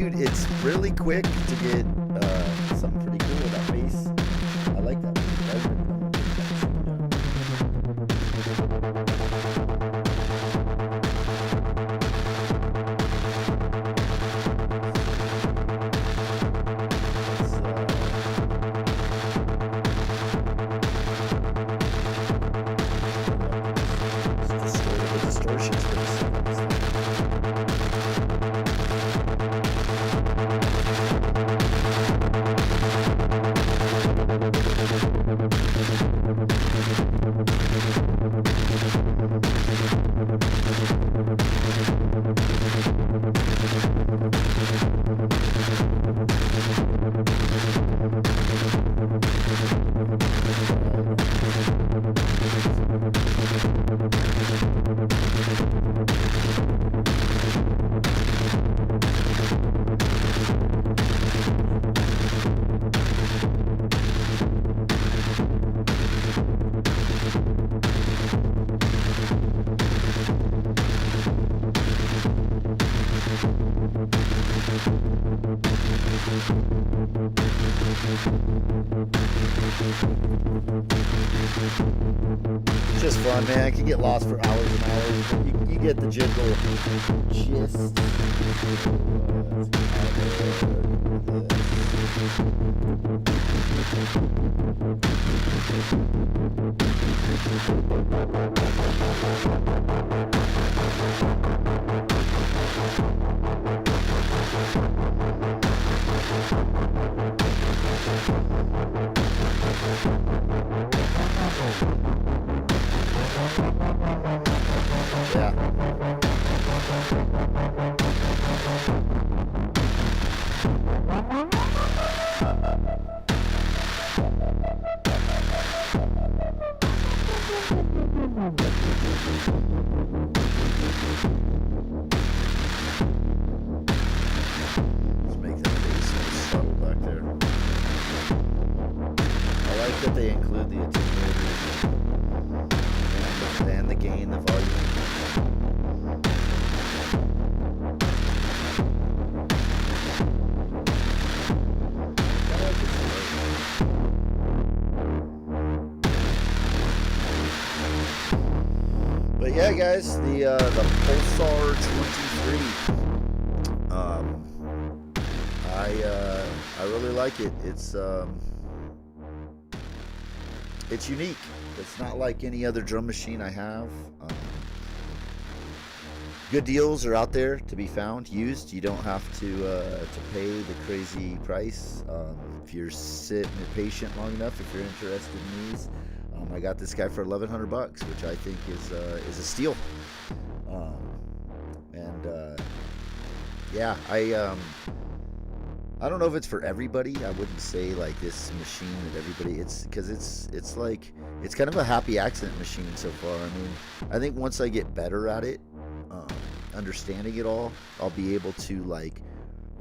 dude, it's really quick to get something pretty cool with that bass. I like that. Just fun, man. I can get lost for hours and hours. You get the general gist. Yeah. Let's make that bass more subtle back there. I like that they include the attenuators and the gain, the volume. But yeah, guys, the Pulsar 23. I really like it. It's unique. It's not like any other drum machine I have. Good deals are out there to be found, used. You don't have to pay the crazy price. If you're sitting and patient long enough, if you're interested in these, I got this guy for $1,100, which I think is a steal. Yeah, I don't know if it's for everybody. I wouldn't say like this machine that everybody. It's because it's like it's kind of a happy accident machine so far. I mean, I think once I get better at it, understanding it all, I'll be able to like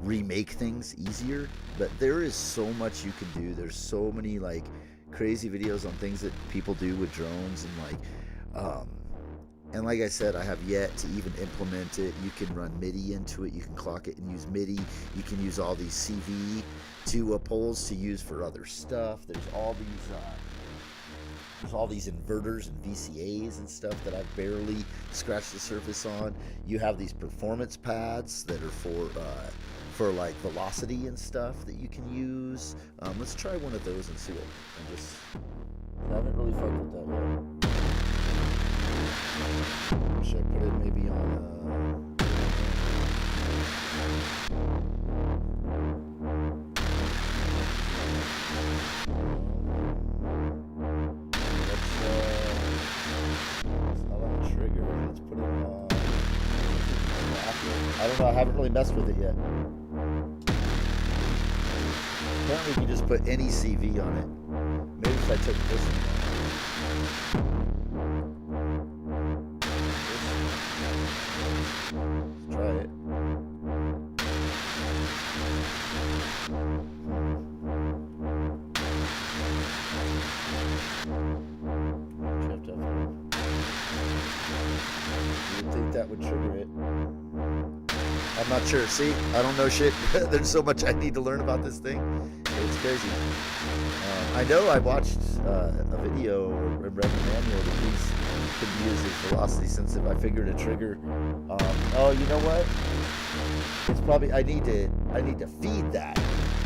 remake things easier. But there is so much you can do. There's so many like crazy videos on things that people do with drones and like I said, I have yet to even implement it. You can run MIDI into it. You can clock it and use MIDI. You can use all these CV to poles to use for other stuff. There's all these inverters and VCAs and stuff that I've barely scratched the surface on. You have these performance pads that are for like velocity and stuff that you can use. Let's try one of those and see what. I haven't really fucked with that yet. Should I put it maybe on it's not on the trigger. Let's put it on. I don't know. I haven't really messed with it yet. Apparently, you can just put any CV on it. Maybe if I took this one. Let's try it. You would think think that would trigger it. I'm not sure. See, I don't know shit. There's so much I need to learn about this thing. It's crazy. I know I watched a video and read the manual that these can be used as velocity sensitive. I figured a trigger. Oh, you know what? It's probably I need to feed that.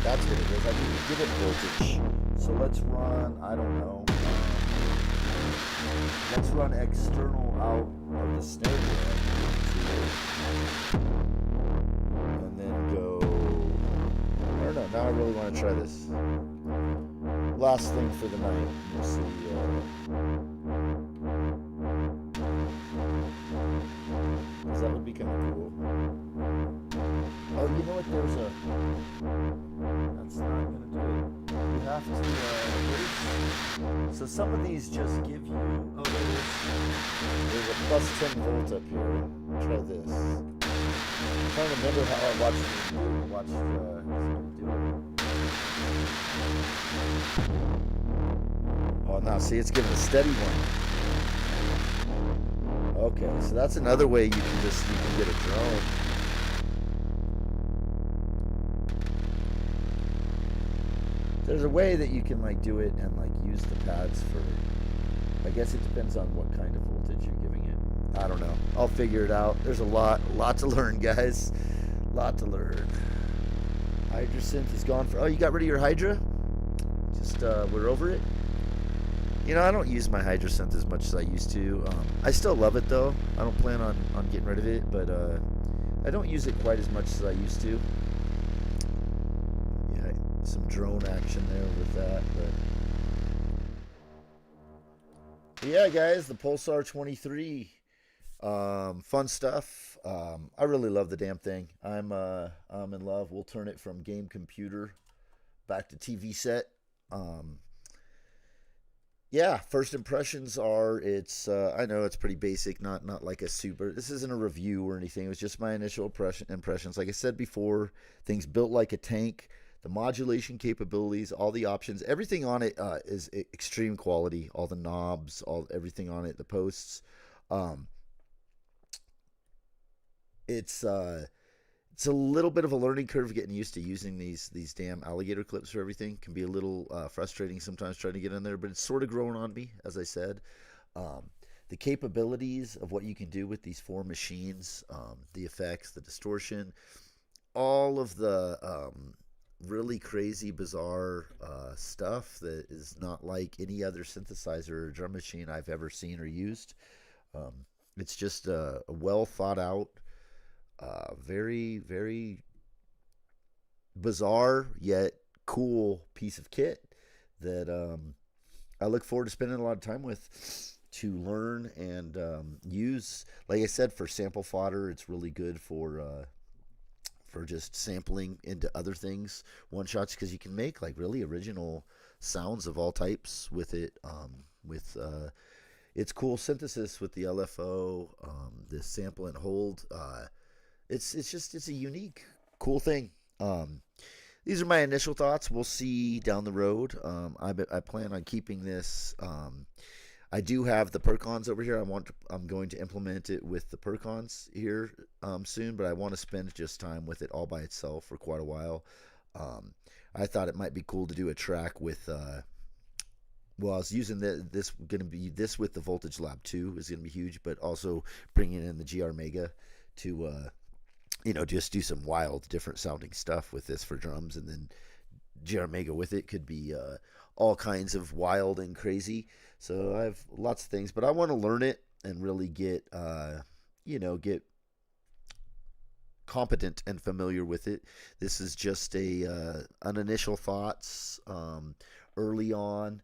That's what it is. I need to give it voltage. So let's run. I don't know. Let's run external out of the snare drum, and then go. I don't know. Now I really want to try this. Last thing for the night. We'll see. Because that would be kind of cool. Oh, you know what? There's a. That's not gonna do it. You have to. So some of these just give you. Oh, there's a plus 10 volt up here. Try this. I'm trying to remember how I watched it do. Oh, now see, it's giving a steady one. Okay, so that's another way you can get a drone. There's a way that you can like do it and like use the pads for. I guess it depends on what kind of voltage you're giving it. I don't know. I'll figure it out. There's a lot to learn, guys. Lot to learn. Hydra synth is gone for. Oh, you got rid of your Hydra? Just we're over it. You know, I don't use my Hydra synth as much as I used to. I still love it though. I don't plan on getting rid of it, but I don't use it quite as much as I used to. Yeah, some drone action there with that, but yeah, guys, the Pulsar 23, fun stuff. I really love the damn thing. I'm in love. We'll turn it from game computer back to TV set. Yeah, first impressions are it's I know it's pretty basic, not like a super. This isn't a review or anything. It was just my initial impressions. Like I said before, things built like a tank. The modulation capabilities, all the options, everything on it is extreme quality. All the knobs, everything on it, the posts. It's a little bit of a learning curve getting used to using these damn alligator clips for everything. Can be a little frustrating sometimes trying to get in there, but it's sort of growing on me, as I said. The capabilities of what you can do with these four machines, the effects, the distortion, all of the really crazy, bizarre stuff that is not like any other synthesizer or drum machine I've ever seen or used. It's just a well thought out, very, very bizarre yet cool piece of kit that I look forward to spending a lot of time with to learn and use. Like I said, for sample fodder, it's really good for just sampling into other things, one shots, because you can make like really original sounds of all types with it. With its cool synthesis with the LFO, this sample and hold. It's a unique, cool thing. These are my initial thoughts. We'll see down the road. I plan on keeping this. I do have the Percons over here. I'm going to implement it with the Percons here soon, but I want to spend just time with it all by itself for quite a while. I thought it might be cool to do a track with. Well, I was using this with the Voltage Lab 2 is going to be huge, but also bringing in the GR Mega to just do some wild, different sounding stuff with this for drums, and then GR Mega with it could be all kinds of wild and crazy. So I have lots of things, but I want to learn it and really get competent and familiar with it. This is just an initial thoughts early on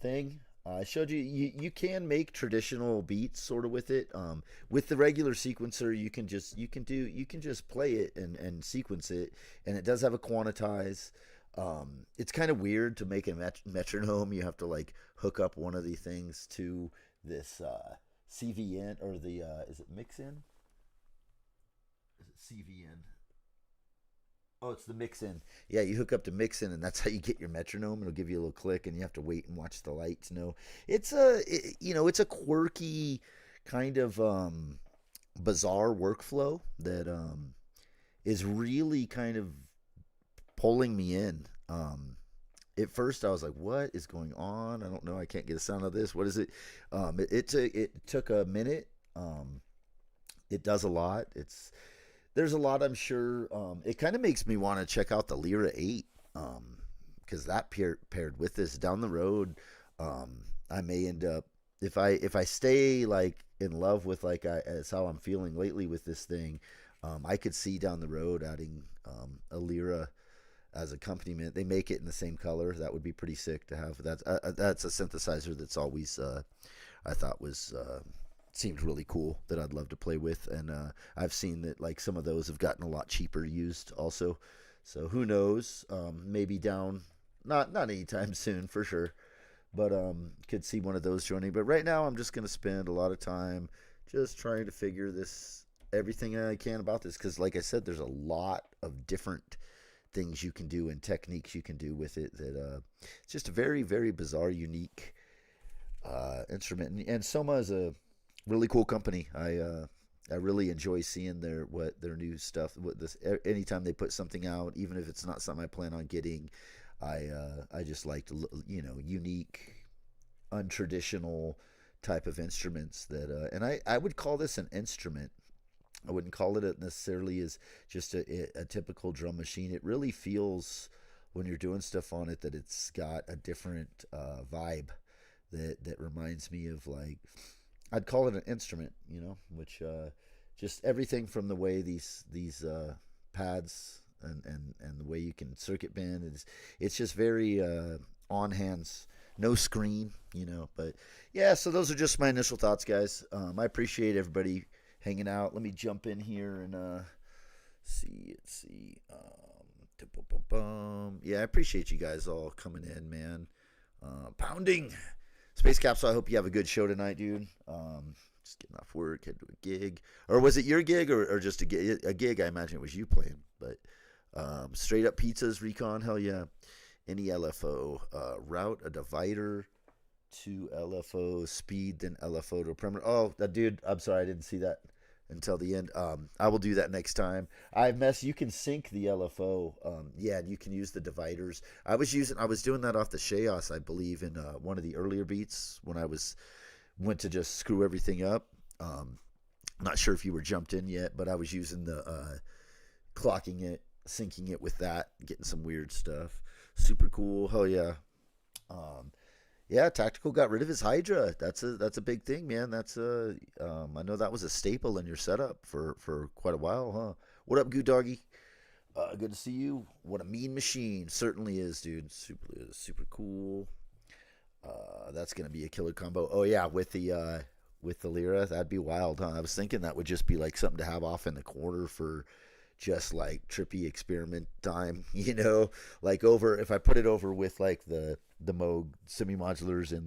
thing. I showed you can make traditional beats sort of with it. With the regular sequencer, you can just play it and sequence it, and it does have a quantize. It's kind of weird to make a metronome. You have to like hook up one of the things to this CVN or the is it mix-in? Is it CVN? Oh, it's the mix-in. Yeah, you hook up to mix-in, and that's how you get your metronome. It'll give you a little click, and you have to wait and watch the lights. It's a quirky kind of bizarre workflow that is really kind of pulling me in. At first, I was like, "What is going on? I don't know. I can't get a sound of this. What is it?" It took a minute. It does a lot. There's a lot, I'm sure. It kind of makes me want to check out the Lyra 8, because that paired with this down the road, I may end up, if I stay like in love with, like, as how I'm feeling lately with this thing. I could see down the road adding a Lyra as accompaniment. They make it in the same color. That would be pretty sick to have. That's a synthesizer that's always I thought was seemed really cool that I'd love to play with, and I've seen that like some of those have gotten a lot cheaper used also. So who knows? Maybe down, not anytime soon for sure, but could see one of those joining. But right now, I'm just gonna spend a lot of time just trying to figure this everything I can about this, because like I said, there's a lot of different things you can do and techniques you can do with it that it's just a very, very bizarre, unique instrument. And Soma is a really cool company. I really enjoy seeing their new stuff. What this anytime they put something out, even if it's not something I plan on getting, I just like to, unique, untraditional type of instruments that and I would call this an instrument. I wouldn't call it necessarily as just a typical drum machine. It really feels, when you're doing stuff on it, that it's got a different vibe that reminds me of, like, I'd call it an instrument, which just everything from the way these pads and the way you can circuit bend, it's just very on hands, no screen, But yeah, so those are just my initial thoughts, guys. I appreciate everybody hanging out. Let me jump in here and see. Let's see. Yeah, I appreciate you guys all coming in, man. Pounding Space Capsule. I hope you have a good show tonight, dude. Just getting off work, head to a gig, or was it your gig, or just a gig? A gig, I imagine it was you playing. But straight up pizzas, Recon, hell yeah. Any LFO route, a divider to LFO speed, then LFO to perimeter. Oh, that dude, I'm sorry, I didn't see that until the end. I will do that next time. You can sync the LFO. Yeah, and you can use the dividers. I was doing that off the Sheos, I believe, in one of the earlier beats when I went to just screw everything up. Not sure if you were jumped in yet, but I was using the clocking it, syncing it with that, getting some weird stuff. Super cool. Hell yeah. Yeah, Tactical got rid of his Hydra. That's a big thing, man. I know that was a staple in your setup for quite a while, huh? What up, Goo Doggy? Good to see you. What a mean machine. Certainly is, dude. Super cool. That's gonna be a killer combo. Oh yeah, with the Lyra, that'd be wild, huh? I was thinking that would just be like something to have off in the corner for just like trippy experiment time, like if I put it over with like the Moog semi modulars in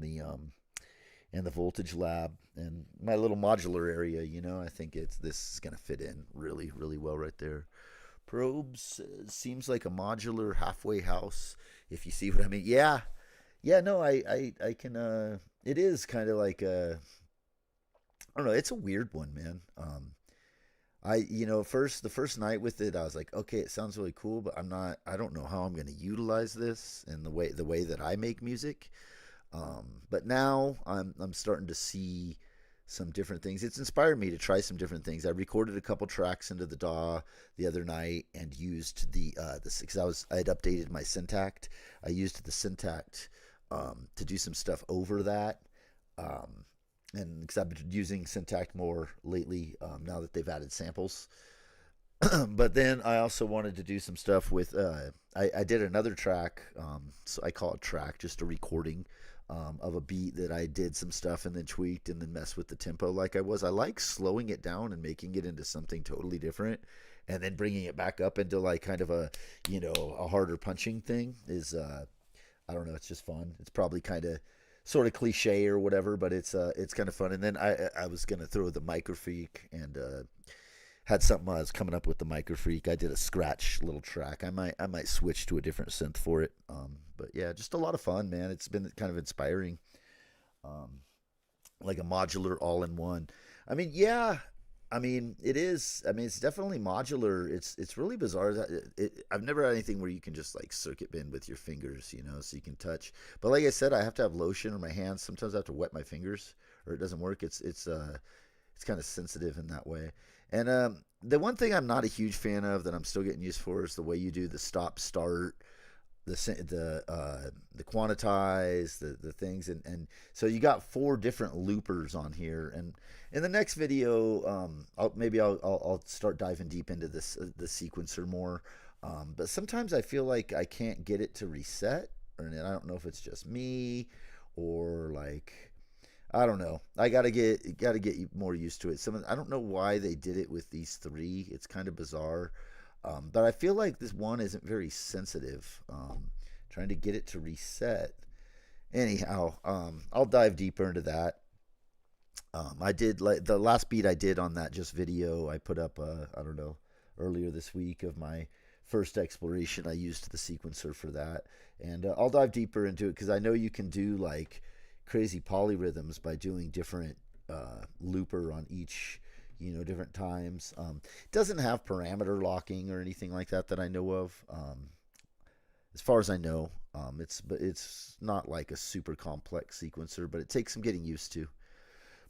the Voltage Lab and my little modular area, I think this is gonna fit in really, really well right there. Probes seems like a modular halfway house, if you see what I mean. Yeah, no, I can. It is kind of like I don't know. It's a weird one, man. The first night with it, I was like, okay, it sounds really cool, but I don't know how I'm going to utilize this in the way that I make music. But now I'm starting to see some different things. It's inspired me to try some different things. I recorded a couple tracks into the DAW the other night and used because I had updated my Syntact. I used the Syntact to do some stuff over that. And because I've been using Syntact more lately, now that they've added samples. But then I also wanted to do some stuff with. I did another track, so I call it track, just a recording of a beat that I did some stuff and then tweaked and then messed with the tempo like I was. I like slowing it down and making it into something totally different, and then bringing it back up into like kind of a harder punching thing. I don't know. It's just fun. It's probably kind of sort of cliche or whatever, but it's kind of fun. And then I was gonna throw the Microfreak and had something I was coming up with the Microfreak. I did a scratch little track. I might switch to a different synth for it. But yeah, just a lot of fun, man. It's been kind of inspiring. Like a modular all in one. I mean, yeah. I mean, it is. I mean, it's definitely modular. It's really bizarre. I've never had anything where you can just like circuit bend with your fingers, so you can touch. But like I said, I have to have lotion on my hands. Sometimes I have to wet my fingers, or it doesn't work. It's kind of sensitive in that way. And the one thing I'm not a huge fan of that I'm still getting used for is the way you do the stop start, the quantize, the things, and so you got four different loopers on here. And in the next video, I'll start diving deep into this the sequencer more. But sometimes I feel like I can't get it to reset, and I don't know if it's just me or like I don't know. I gotta get more used to it. I don't know why they did it with these three. It's kind of bizarre. But I feel like this one isn't very sensitive. Trying to get it to reset. Anyhow, I'll dive deeper into that. I did like the last beat I did on that just video I put up. I don't know, earlier this week of my first exploration. I used the sequencer for that, and I'll dive deeper into it because I know you can do like crazy polyrhythms by doing different looper on each different times. It doesn't have parameter locking or anything like that I know of. As far as I know, it's not like a super complex sequencer, but it takes some getting used to.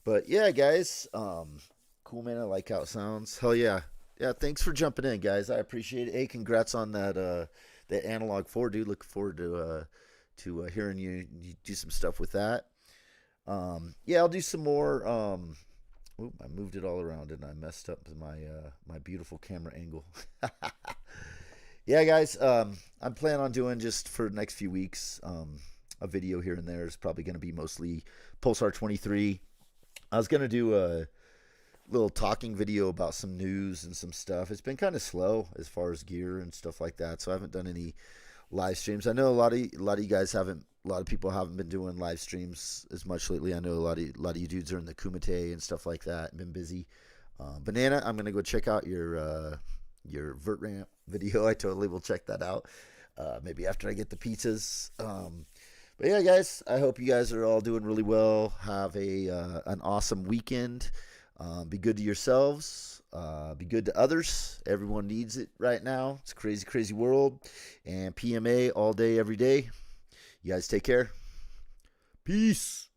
But yeah, guys, cool, man. I like how it sounds. Hell yeah, yeah. Thanks for jumping in, guys. I appreciate it. Hey, congrats on that analog 4, dude. Looking forward to hearing you do some stuff with that. Yeah, I'll do some more. Oop, I moved it all around and I messed up my beautiful camera angle. Yeah, guys, I'm planning on doing just for the next few weeks a video here and there. It's probably going to be mostly Pulsar 23. I was going to do a little talking video about some news and some stuff. It's been kind of slow as far as gear and stuff like that, so I haven't done any live streams. I know a lot of you guys haven't. A lot of people haven't been doing live streams as much lately. I know a lot of you dudes are in the Kumite and stuff like that. Been busy. Banana, I'm gonna go check out your vert ramp video. I totally will check that out. Maybe after I get the pizzas. But yeah, guys, I hope you guys are all doing really well. Have an awesome weekend. Be good to yourselves. Be good to others. Everyone needs it right now. It's a crazy, crazy world. And PMA all day, every day. You guys take care. Peace.